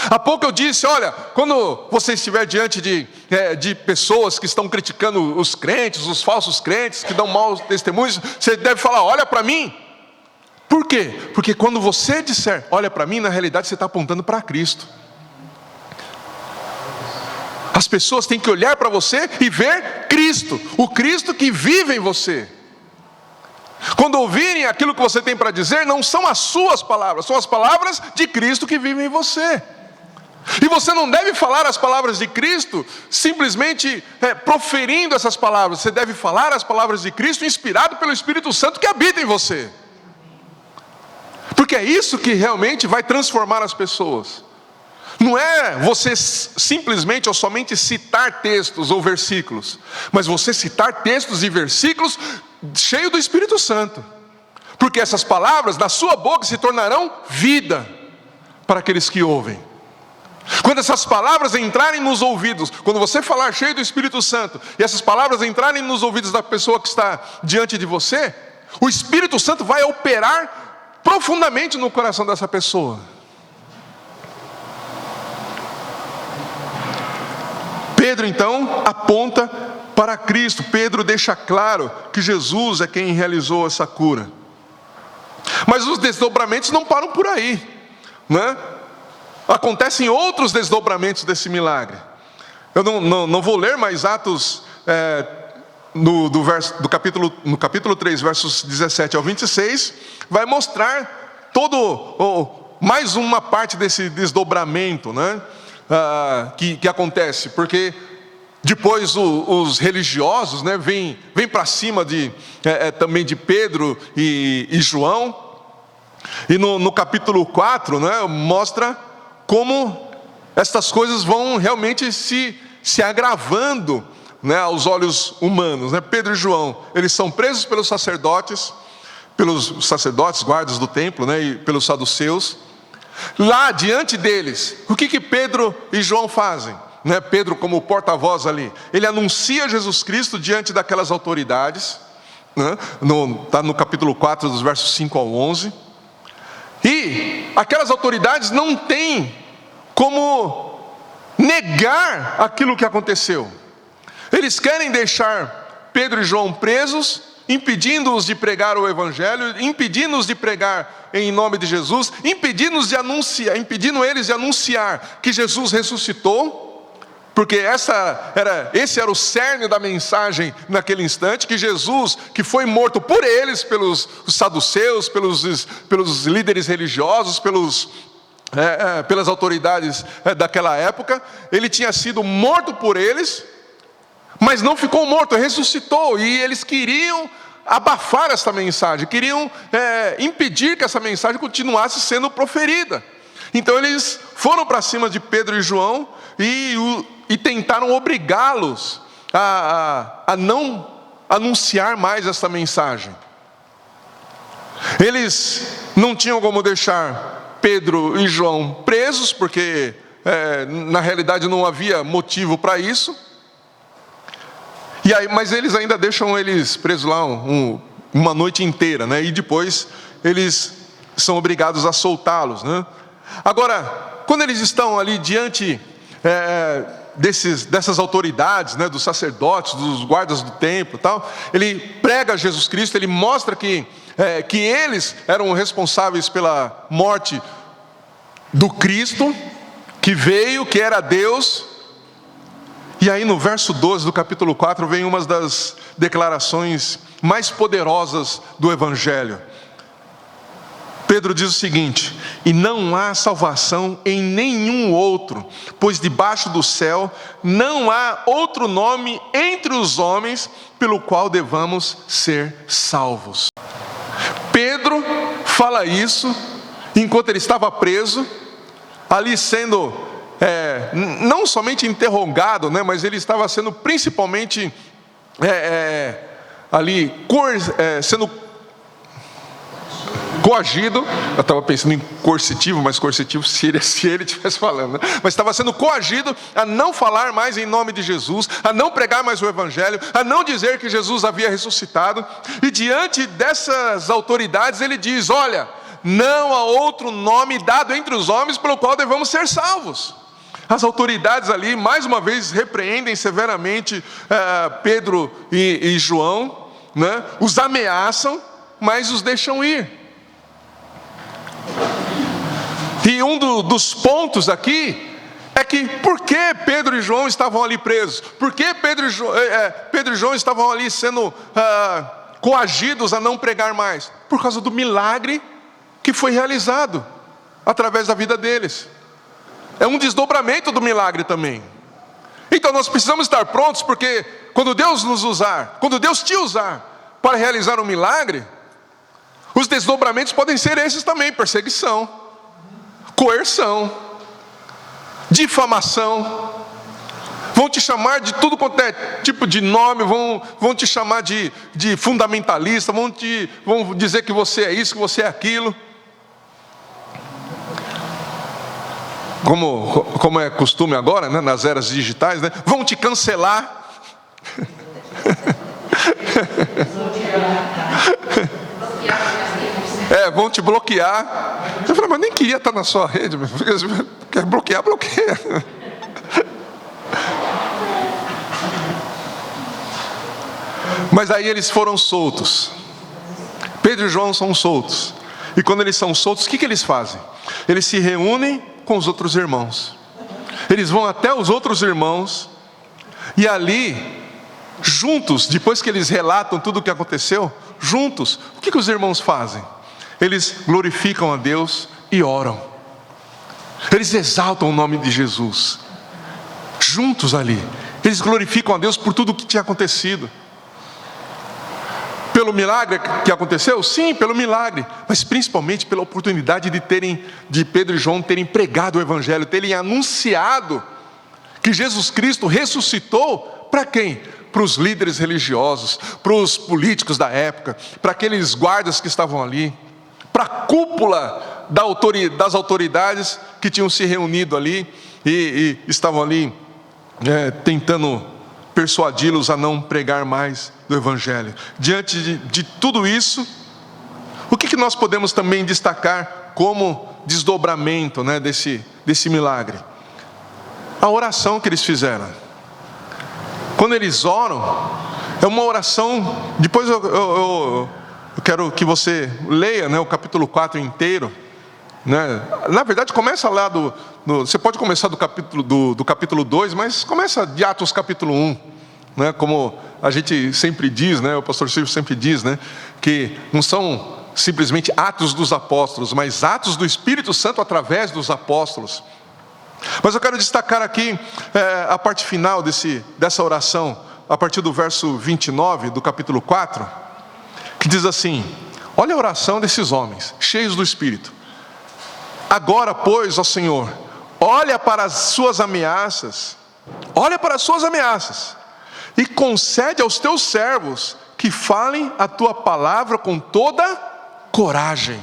Há pouco eu disse, olha, quando você estiver diante de pessoas que estão criticando os crentes, os falsos crentes, que dão maus testemunhos, você deve falar: olha para mim. Por quê? Porque quando você disser, olha para mim, na realidade você está apontando para Cristo. As pessoas têm que olhar para você e ver Cristo, o Cristo que vive em você. Quando ouvirem aquilo que você tem para dizer, não são as suas palavras, são as palavras de Cristo que vivem em você. E você não deve falar as palavras de Cristo simplesmente proferindo essas palavras. Você deve falar as palavras de Cristo inspirado pelo Espírito Santo que habita em você. Porque é isso que realmente vai transformar as pessoas. Não é você simplesmente ou somente citar textos ou versículos, mas você citar textos e versículos cheios do Espírito Santo. Porque essas palavras da sua boca se tornarão vida para aqueles que ouvem. Quando essas palavras entrarem nos ouvidos, quando você falar cheio do Espírito Santo, e essas palavras entrarem nos ouvidos da pessoa que está diante de você, o Espírito Santo vai operar profundamente no coração dessa pessoa. Pedro então aponta para Cristo. Pedro deixa claro que Jesus é quem realizou essa cura. Mas os desdobramentos não param por aí, né? Acontecem outros desdobramentos desse milagre. Eu não vou ler mais Atos no capítulo 3, versos 17 ao 26, vai mostrar mais uma parte desse desdobramento, né? Que acontece, porque depois os religiosos, né, vêm para cima também de Pedro e João, e no capítulo 4, né, mostra como estas coisas vão realmente se agravando, né, aos olhos humanos, né? Pedro e João, eles são presos pelos sacerdotes, guardas do templo, né, e pelos saduceus. Lá diante deles, o que Pedro e João fazem? Né? Pedro, como porta-voz ali, ele anuncia Jesus Cristo diante daquelas autoridades, né? Está no capítulo 4, dos versos 5 ao 11. E aquelas autoridades não têm como negar aquilo que aconteceu. Eles querem deixar Pedro e João presos, impedindo-os de pregar o Evangelho, impedindo-os de pregar em nome de Jesus, impedindo eles de anunciar que Jesus ressuscitou, porque esse era o cerne da mensagem naquele instante, que Jesus, que foi morto por eles, pelos saduceus, pelos líderes religiosos, pelas autoridades daquela época, ele tinha sido morto por eles, mas não ficou morto, ressuscitou, e eles queriam abafar essa mensagem, queriam impedir que essa mensagem continuasse sendo proferida. Então eles foram para cima de Pedro e João e tentaram obrigá-los a não anunciar mais essa mensagem. Eles não tinham como deixar Pedro e João presos, porque na realidade não havia motivo para isso. Mas eles ainda deixam eles presos lá uma noite inteira, né? E depois eles são obrigados a soltá-los, né? Agora, quando eles estão ali diante dessas autoridades, né, dos sacerdotes, dos guardas do templo e tal, ele prega Jesus Cristo, ele mostra que eles eram responsáveis pela morte do Cristo, que veio, que era Deus. E aí no verso 12 do capítulo 4 vem uma das declarações mais poderosas do Evangelho. Pedro diz o seguinte: e não há salvação em nenhum outro, pois debaixo do céu não há outro nome entre os homens pelo qual devamos ser salvos. Pedro fala isso enquanto ele estava preso, ali sendo não somente interrogado, né, mas ele estava sendo principalmente sendo coagido. Eu estava pensando em coercitivo, mas coercitivo se ele estivesse falando, né? Mas estava sendo coagido a não falar mais em nome de Jesus, a não pregar mais o Evangelho, a não dizer que Jesus havia ressuscitado. E diante dessas autoridades ele diz: olha, não há outro nome dado entre os homens pelo qual devamos ser salvos. As autoridades ali, mais uma vez, repreendem severamente Pedro e João, né? Os ameaçam, mas os deixam ir. E um dos pontos aqui é que por que Pedro e João estavam ali presos? Por que Pedro e João estavam ali sendo coagidos a não pregar mais? Por causa do milagre que foi realizado através da vida deles. É um desdobramento do milagre também. Então nós precisamos estar prontos, porque quando Deus nos usar, quando Deus te usar para realizar um milagre, os desdobramentos podem ser esses também: perseguição, coerção, difamação. Vão te chamar de tudo quanto é tipo de nome, vão te chamar de fundamentalista, vão dizer que você é isso, que você é aquilo. Como é costume agora, né, nas eras digitais, né? Vão te cancelar. Vão te bloquear. Eu falei, mas nem queria estar na sua rede. Quer bloquear, bloqueia. Mas aí eles foram soltos. Pedro e João são soltos. E quando eles são soltos, o que eles fazem? Eles se reúnem com os outros irmãos. Eles vão até os outros irmãos, e ali, juntos, depois que eles relatam tudo o que aconteceu, juntos, o que os irmãos fazem? Eles glorificam a Deus e oram. Eles exaltam o nome de Jesus. Juntos ali, eles glorificam a Deus por tudo o que tinha acontecido. Pelo milagre que aconteceu? Sim, pelo milagre, mas principalmente pela oportunidade de Pedro e João terem pregado o Evangelho, terem anunciado que Jesus Cristo ressuscitou. Para quem? Para os líderes religiosos, para os políticos da época, para aqueles guardas que estavam ali, para a cúpula das autoridades que tinham se reunido ali e estavam ali tentando persuadi-los a não pregar mais do Evangelho. Diante de tudo isso, o que nós podemos também destacar como desdobramento, né, desse milagre? A oração que eles fizeram. Quando eles oram, é uma oração. Depois eu quero que você leia, né, o capítulo 4 inteiro, né? Na verdade começa lá você pode começar do capítulo 2, mas começa de Atos capítulo 1, né? Como a gente sempre diz, né? O pastor Silvio sempre diz, né? Que não são simplesmente atos dos apóstolos, mas atos do Espírito Santo através dos apóstolos. Mas eu quero destacar aqui a parte final dessa oração, a partir do verso 29 do capítulo 4, que diz assim: olha a oração desses homens, cheios do Espírito. Agora, pois, ó Senhor, olha para as suas ameaças, e concede aos teus servos que falem a tua palavra com toda coragem,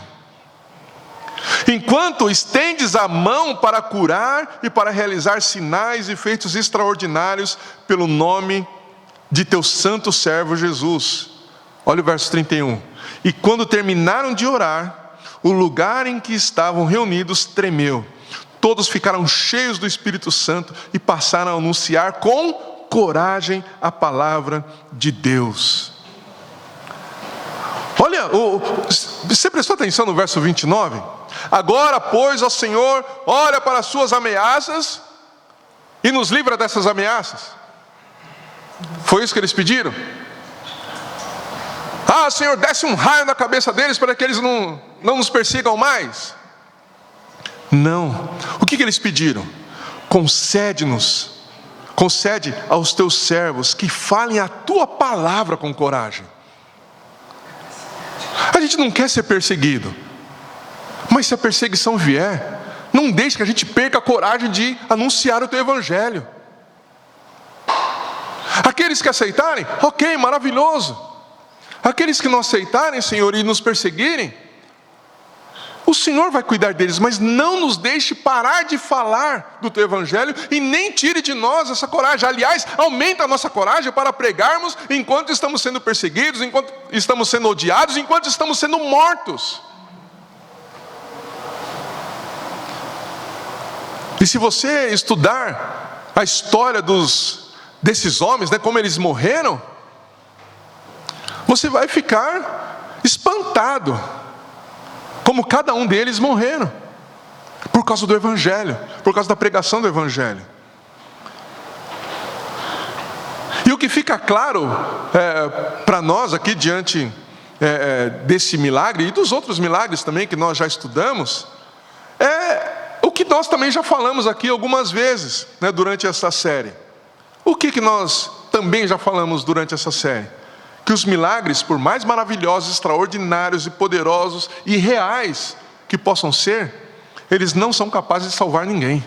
enquanto estendes a mão para curar e para realizar sinais e feitos extraordinários pelo nome de teu santo servo Jesus. Olha o verso 31. E quando terminaram de orar, o lugar em que estavam reunidos tremeu. Todos ficaram cheios do Espírito Santo e passaram a anunciar com coragem a palavra de Deus. Olha, você prestou atenção no verso 29? Agora, pois, ó Senhor, olha para as suas ameaças e nos livra dessas ameaças. Foi isso que eles pediram? Ah, Senhor, desce um raio na cabeça deles para que eles não nos persigam mais. Não. O que eles pediram? Concede aos teus servos que falem a tua palavra com coragem. A gente não quer ser perseguido, mas se a perseguição vier, não deixe que a gente perca a coragem de anunciar o teu evangelho. Aqueles que aceitarem, ok, maravilhoso. Aqueles que não aceitarem, Senhor, e nos perseguirem, o Senhor vai cuidar deles, mas não nos deixe parar de falar do teu evangelho e nem tire de nós essa coragem. Aliás, aumenta a nossa coragem para pregarmos enquanto estamos sendo perseguidos, enquanto estamos sendo odiados, enquanto estamos sendo mortos. E se você estudar a história desses homens, né, como eles morreram, você vai ficar espantado como cada um deles morreram por causa do evangelho, por causa da pregação do evangelho. E o que fica claro para nós aqui diante desse milagre e dos outros milagres também que nós já estudamos, é o que nós também já falamos aqui algumas vezes, né, durante essa série. O que nós também já falamos durante essa série? Que os milagres, por mais maravilhosos, extraordinários e poderosos e reais que possam ser, eles não são capazes de salvar ninguém.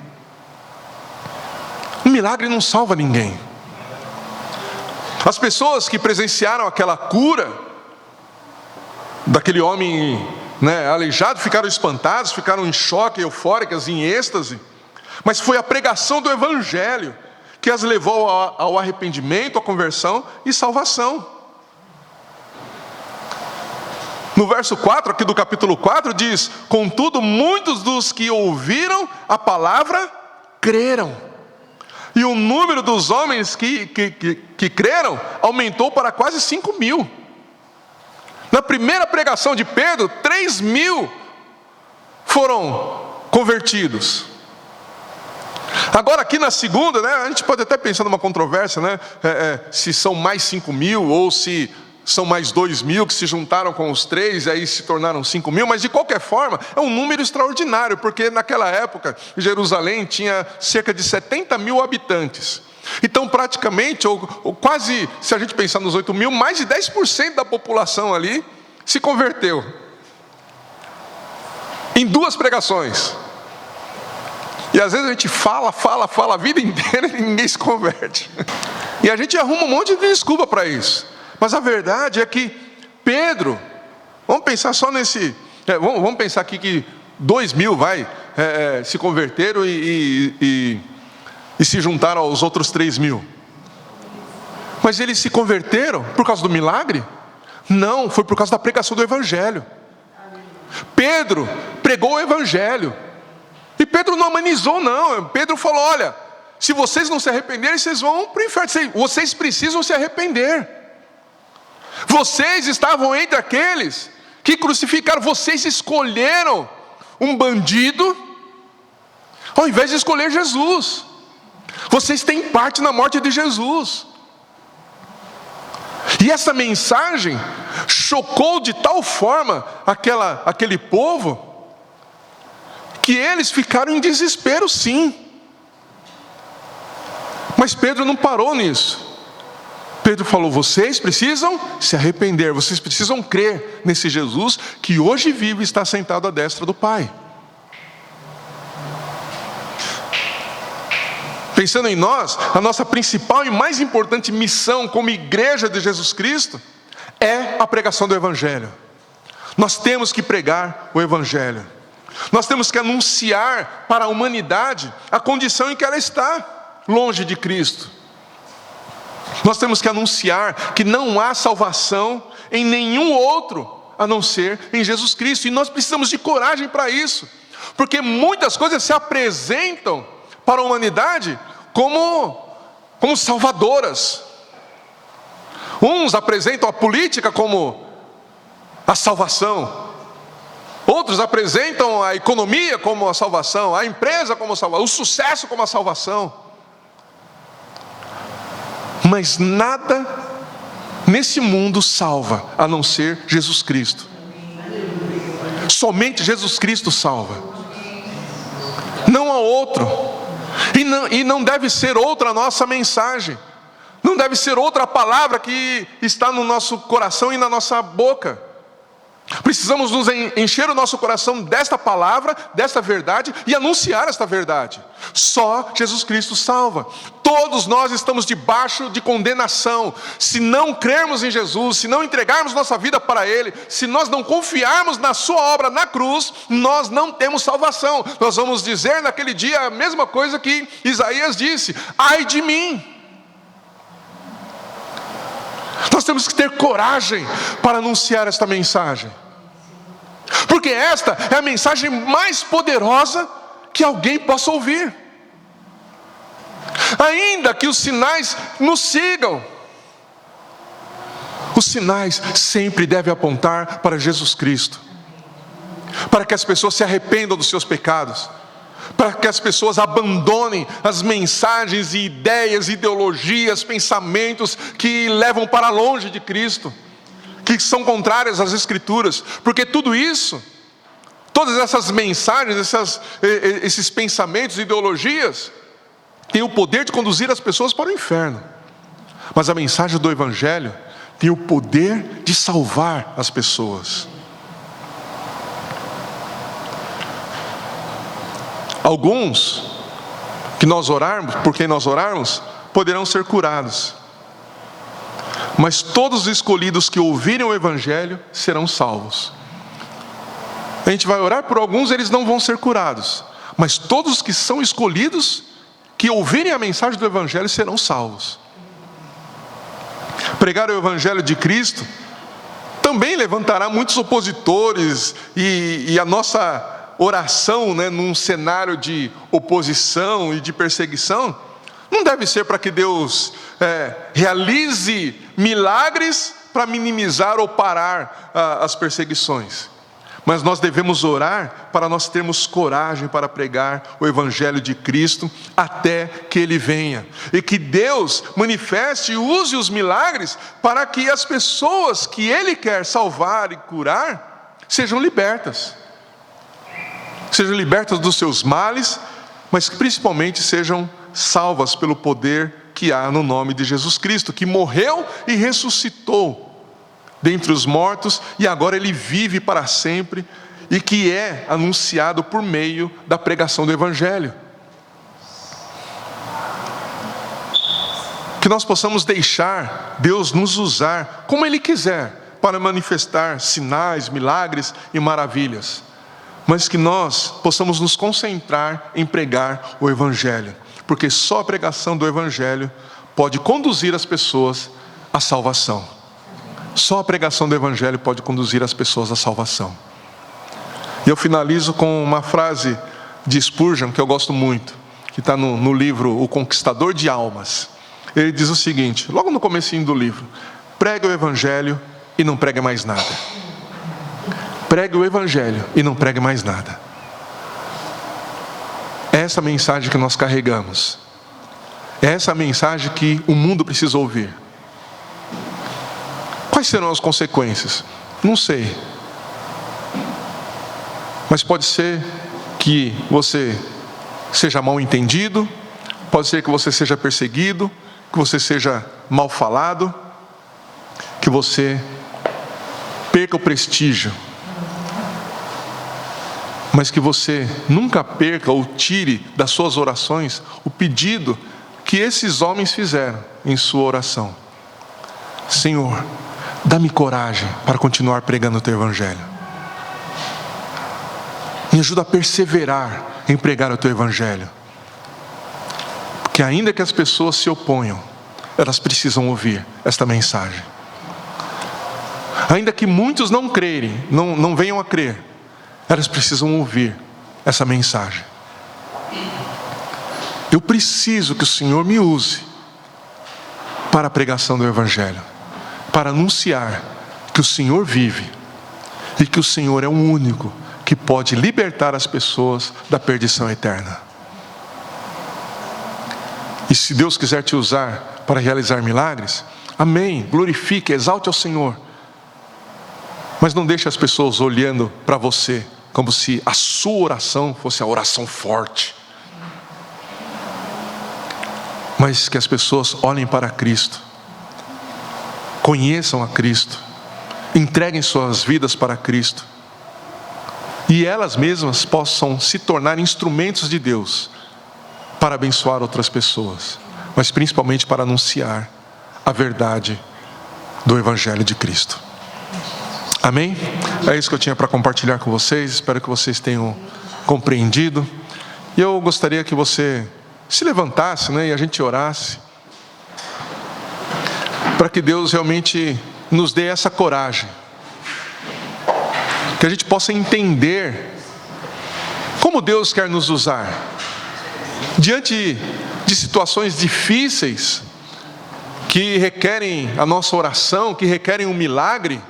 Um milagre não salva ninguém. As pessoas que presenciaram aquela cura daquele homem, né, aleijado, ficaram espantados, ficaram em choque, eufóricas, em êxtase, mas foi a pregação do evangelho que as levou ao arrependimento, à conversão e salvação. No verso 4, aqui do capítulo 4, diz: contudo, muitos dos que ouviram a palavra creram. E o número dos homens que creram aumentou para quase 5.000. Na primeira pregação de Pedro, 3.000 foram convertidos. Agora aqui na segunda, né, a gente pode até pensar numa controvérsia, né, se são mais 5.000 ou se são mais 2.000 que se juntaram com os 3 e aí se tornaram 5.000, mas de qualquer forma é um número extraordinário, porque naquela época Jerusalém tinha cerca de 70.000 habitantes. Então praticamente, ou quase, se a gente pensar nos 8.000, mais de 10% da população ali se converteu em 2 pregações. E às vezes a gente fala a vida inteira e ninguém se converte. E a gente arruma um monte de desculpa para isso. Mas a verdade é que Pedro, vamos pensar só nesse, vamos pensar aqui que 2.000 se converteram e se juntaram aos outros 3.000. Mas eles se converteram por causa do milagre? Não, foi por causa da pregação do evangelho. Pedro pregou o evangelho. E Pedro não amenizou não. Pedro falou: olha, se vocês não se arrependerem, vocês vão para o inferno. Vocês precisam se arrepender. Vocês estavam entre aqueles que crucificaram. Vocês escolheram um bandido ao invés de escolher Jesus. Vocês têm parte na morte de Jesus. E essa mensagem chocou de tal forma aquele povo, que eles ficaram em desespero, sim. Mas Pedro não parou nisso. Pedro falou: vocês precisam se arrepender, vocês precisam crer nesse Jesus que hoje vive e está sentado à destra do Pai. Pensando em nós, a nossa principal e mais importante missão como igreja de Jesus Cristo é a pregação do Evangelho. Nós temos que pregar o Evangelho. Nós temos que anunciar para a humanidade a condição em que ela está, longe de Cristo. Nós temos que anunciar que não há salvação em nenhum outro a não ser em Jesus Cristo. E nós precisamos de coragem para isso, porque muitas coisas se apresentam para a humanidade como salvadoras. Uns apresentam a política como a salvação, outros apresentam a economia como a salvação, a empresa como a salvação, o sucesso como a salvação. Mas nada nesse mundo salva a não ser Jesus Cristo. Somente Jesus Cristo salva. Não há outro. E não deve ser outra a nossa mensagem. Não deve ser outra a palavra que está no nosso coração e na nossa boca. Precisamos nos encher o nosso coração desta palavra, desta verdade, e anunciar esta verdade. Só Jesus Cristo salva. Todos nós estamos debaixo de condenação. Se não crermos em Jesus, se não entregarmos nossa vida para Ele, se nós não confiarmos na sua obra na cruz, nós não temos salvação. Nós vamos dizer naquele dia a mesma coisa que Isaías disse: ai de mim. Nós temos que ter coragem para anunciar esta mensagem, porque esta é a mensagem mais poderosa que alguém possa ouvir. Ainda que os sinais nos sigam, os sinais sempre devem apontar para Jesus Cristo, para que as pessoas se arrependam dos seus pecados, para que as pessoas abandonem as mensagens e ideias, ideologias, pensamentos que levam para longe de Cristo, que são contrárias às Escrituras. Porque tudo isso, todas essas mensagens, esses pensamentos e ideologias, têm o poder de conduzir as pessoas para o inferno. Mas a mensagem do Evangelho tem o poder de salvar as pessoas. Alguns que nós orarmos, por quem nós orarmos, poderão ser curados. Mas todos os escolhidos que ouvirem o Evangelho serão salvos. A gente vai orar por alguns, eles não vão ser curados. Mas todos os que são escolhidos, que ouvirem a mensagem do Evangelho, serão salvos. Pregar o Evangelho de Cristo também levantará muitos opositores, e a nossa oração, num cenário de oposição e de perseguição, não deve ser para que Deus realize milagres para minimizar ou parar as perseguições. Mas nós devemos orar para nós termos coragem para pregar o Evangelho de Cristo até que Ele venha. E que Deus manifeste e use os milagres para que as pessoas que Ele quer salvar e curar sejam libertas. Sejam libertas dos seus males, mas que principalmente sejam salvas pelo poder que há no nome de Jesus Cristo, que morreu e ressuscitou dentre os mortos, e agora Ele vive para sempre, e que é anunciado por meio da pregação do Evangelho. Que nós possamos deixar Deus nos usar como Ele quiser, para manifestar sinais, milagres e maravilhas, mas que nós possamos nos concentrar em pregar o Evangelho, porque só a pregação do Evangelho pode conduzir as pessoas à salvação. Só a pregação do Evangelho pode conduzir as pessoas à salvação. E eu finalizo com uma frase de Spurgeon, que eu gosto muito, que está no livro O Conquistador de Almas. Ele diz o seguinte, logo no comecinho do livro: pregue o Evangelho e não pregue mais nada. Pregue o Evangelho e não pregue mais nada. É essa mensagem que nós carregamos. É essa mensagem que o mundo precisa ouvir. Quais serão as consequências? Não sei. Mas pode ser que você seja mal entendido, pode ser que você seja perseguido, que você seja mal falado, que você perca o prestígio, mas que você nunca perca ou tire das suas orações o pedido que esses homens fizeram em sua oração. Senhor, dá-me coragem para continuar pregando o teu evangelho. Me ajuda a perseverar em pregar o teu evangelho. Porque ainda que as pessoas se oponham, elas precisam ouvir esta mensagem. Ainda que muitos não crerem, não venham a crer, elas precisam ouvir essa mensagem. Eu preciso que o Senhor me use para a pregação do evangelho, para anunciar que o Senhor vive e que o Senhor é o único que pode libertar as pessoas da perdição eterna. E se Deus quiser te usar para realizar milagres, amém, glorifique, exalte ao Senhor. Mas não deixe as pessoas olhando para você como se a sua oração fosse a oração forte. Mas que as pessoas olhem para Cristo, conheçam a Cristo, entreguem suas vidas para Cristo, e elas mesmas possam se tornar instrumentos de Deus para abençoar outras pessoas, mas principalmente para anunciar a verdade do Evangelho de Cristo. Amém? É isso que eu tinha para compartilhar com vocês. Espero que vocês tenham compreendido. E eu gostaria que você se levantasse, e a gente orasse, para que Deus realmente nos dê essa coragem, que a gente possa entender como Deus quer nos usar diante de situações difíceis que requerem a nossa oração, que requerem um milagre.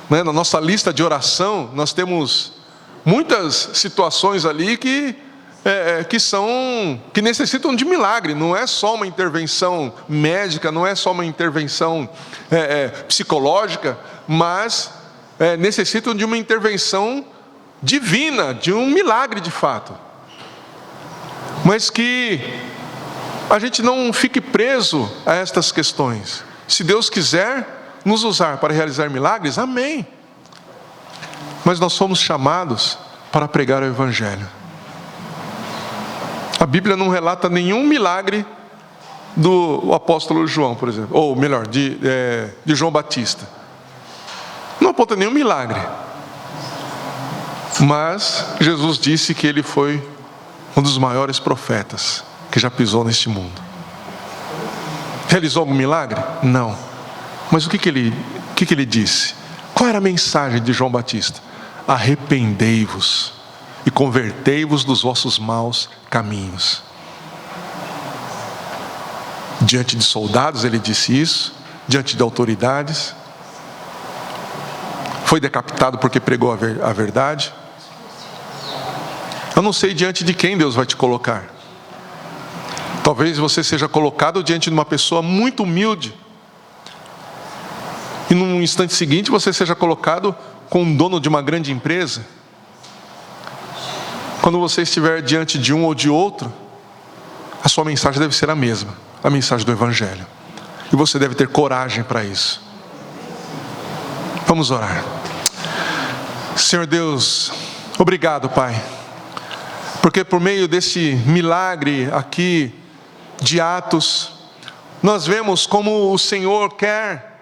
Na nossa lista de oração nós temos muitas situações ali que necessitam de milagre. Não é só uma intervenção médica, não é só uma intervenção psicológica, mas necessitam de uma intervenção divina, de um milagre de fato. Mas que a gente não fique preso a estas questões. Se Deus quiser nos usar para realizar milagres, amém. Mas nós somos chamados para pregar o Evangelho. A Bíblia não relata nenhum milagre do apóstolo João, por exemplo, ou melhor, de João Batista. Não aponta nenhum milagre. Mas Jesus disse que ele foi um dos maiores profetas que já pisou neste mundo. Realizou algum milagre? Não. Mas o que ele disse? Qual era a mensagem de João Batista? Arrependei-vos e convertei-vos dos vossos maus caminhos. Diante de soldados ele disse isso, diante de autoridades. Foi decapitado porque pregou a verdade. Eu não sei diante de quem Deus vai te colocar. Talvez você seja colocado diante de uma pessoa muito humilde, e num instante seguinte você seja colocado com o dono de uma grande empresa. Quando você estiver diante de um ou de outro, a sua mensagem deve ser a mesma, a mensagem do Evangelho. E você deve ter coragem para isso. Vamos orar. Senhor Deus, obrigado, Pai, porque por meio desse milagre aqui de Atos, nós vemos como o Senhor quer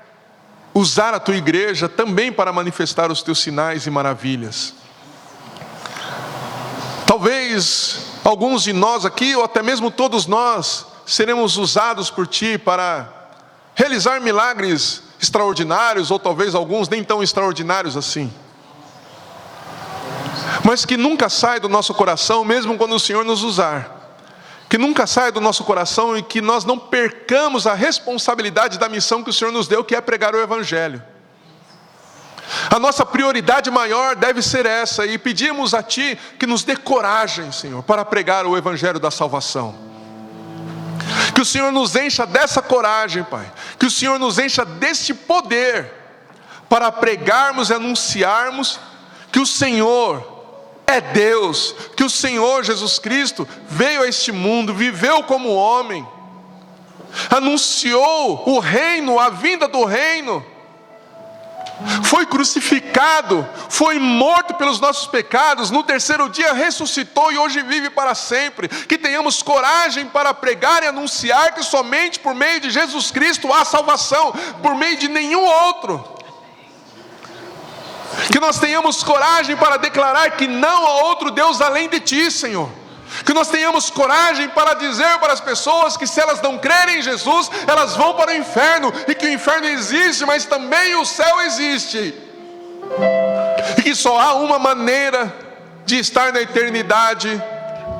usar a tua igreja também para manifestar os teus sinais e maravilhas. Talvez alguns de nós aqui, ou até mesmo todos nós, seremos usados por ti para realizar milagres extraordinários, ou talvez alguns nem tão extraordinários assim. Mas que nunca sai do nosso coração, mesmo quando o Senhor nos usar. Que nunca saia do nosso coração e que nós não percamos a responsabilidade da missão que o Senhor nos deu, que é pregar o Evangelho. A nossa prioridade maior deve ser essa, e pedimos a Ti que nos dê coragem, Senhor, para pregar o Evangelho da salvação. Que o Senhor nos encha dessa coragem, Pai. Que o Senhor nos encha deste poder para pregarmos e anunciarmos que o Senhor é Deus, que o Senhor Jesus Cristo veio a este mundo, viveu como homem, anunciou o reino, a vinda do reino, foi crucificado, foi morto pelos nossos pecados, no terceiro dia ressuscitou e hoje vive para sempre. Que tenhamos coragem para pregar e anunciar que somente por meio de Jesus Cristo há salvação, por meio de nenhum outro. Que nós tenhamos coragem para declarar que não há outro Deus além de Ti, Senhor. Que nós tenhamos coragem para dizer para as pessoas que se elas não crerem em Jesus, elas vão para o inferno, e que o inferno existe, mas também o céu existe, e que só há uma maneira de estar na eternidade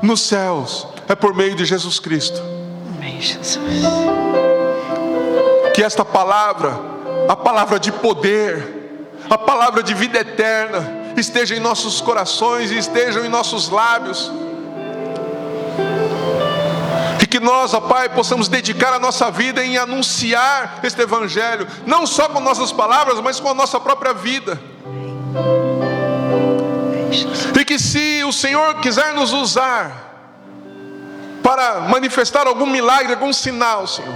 nos céus, é por meio de Jesus Cristo. Amém, Jesus. Que esta palavra, a palavra de poder, a palavra de vida eterna, esteja em nossos corações e estejam em nossos lábios. E que nós, ó Pai, possamos dedicar a nossa vida em anunciar este Evangelho, não só com nossas palavras, mas com a nossa própria vida. E que se o Senhor quiser nos usar para manifestar algum milagre, algum sinal, Senhor,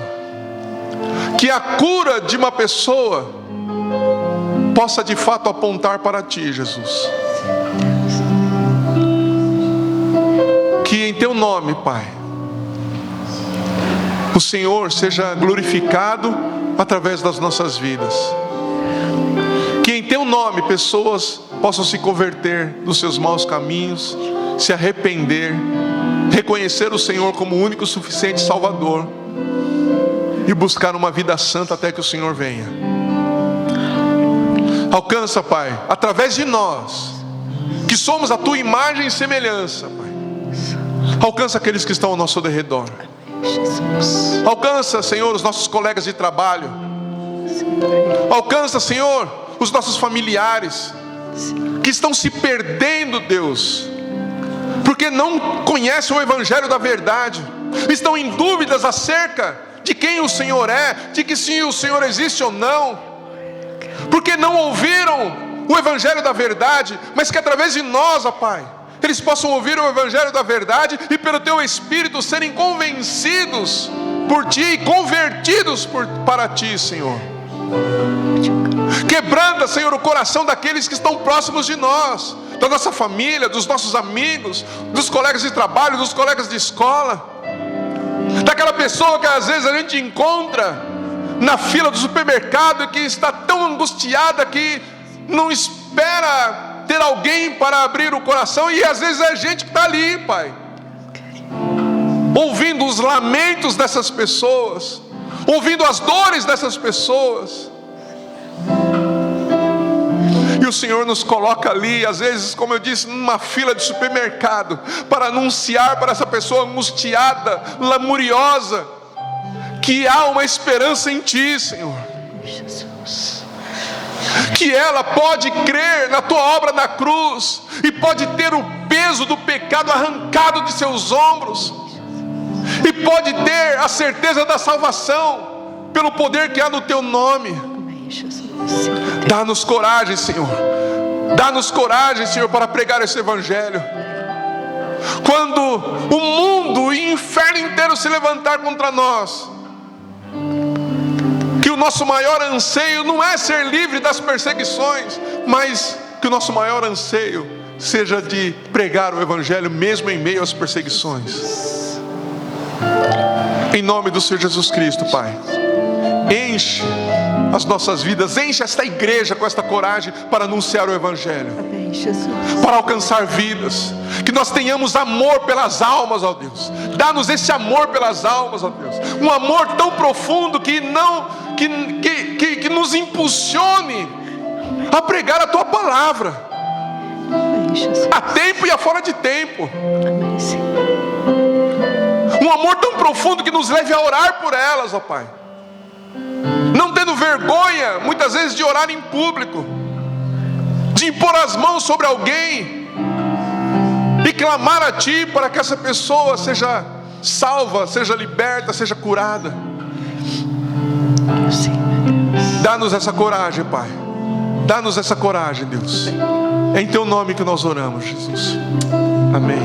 que a cura de uma pessoa possa de fato apontar para Ti, Jesus. Que em Teu nome, Pai, o Senhor seja glorificado através das nossas vidas. Que em Teu nome pessoas possam se converter dos seus maus caminhos, se arrepender, reconhecer o Senhor como o único suficiente Salvador e buscar uma vida santa até que o Senhor venha. Alcança, Pai, através de nós, que somos a Tua imagem e semelhança, Pai. Alcança aqueles que estão ao nosso derredor. Alcança, Senhor, os nossos colegas de trabalho. Alcança, Senhor, os nossos familiares que estão se perdendo, Deus, porque não conhecem o Evangelho da verdade, estão em dúvidas acerca de quem o Senhor é, de que se o Senhor existe ou não, porque não ouviram o Evangelho da verdade, mas que através de nós, ó Pai, eles possam ouvir o Evangelho da verdade e pelo Teu Espírito serem convencidos por Ti e convertidos para Ti, Senhor. Quebranta, Senhor, o coração daqueles que estão próximos de nós, da nossa família, dos nossos amigos, dos colegas de trabalho, dos colegas de escola, daquela pessoa que às vezes a gente encontra na fila do supermercado e que está tão angustiada que não espera ter alguém para abrir o coração, e às vezes é a gente que está ali, Pai, ouvindo os lamentos dessas pessoas, ouvindo as dores dessas pessoas, e o Senhor nos coloca ali, às vezes, como eu disse, numa fila de supermercado, para anunciar para essa pessoa angustiada, lamuriosa, que há uma esperança em Ti, Senhor, que ela pode crer na Tua obra na cruz, e pode ter o peso do pecado arrancado de seus ombros, e pode ter a certeza da salvação, pelo poder que há no Teu nome. Dá-nos coragem, Senhor, dá-nos coragem, Senhor, para pregar esse Evangelho, quando o mundo e o inferno inteiro se levantar contra nós. Que o nosso maior anseio não é ser livre das perseguições, mas que o nosso maior anseio seja de pregar o Evangelho mesmo em meio às perseguições. Em nome do Senhor Jesus Cristo, Pai, enche as nossas vidas, enche esta igreja com esta coragem para anunciar o Evangelho, para alcançar vidas. Que nós tenhamos amor pelas almas, ó Deus. Dá-nos esse amor pelas almas, ó Deus. Um amor tão profundo que nos impulsione a pregar a Tua palavra, a tempo e a fora de tempo. Um amor tão profundo que nos leve a orar por elas, ó Pai, não tendo vergonha muitas vezes de orar em público, de impor as mãos sobre alguém e clamar a Ti para que essa pessoa seja salva, seja liberta, seja curada. Dá-nos essa coragem, Pai. Dá-nos essa coragem, Deus. É em Teu nome que nós oramos, Jesus. Amém.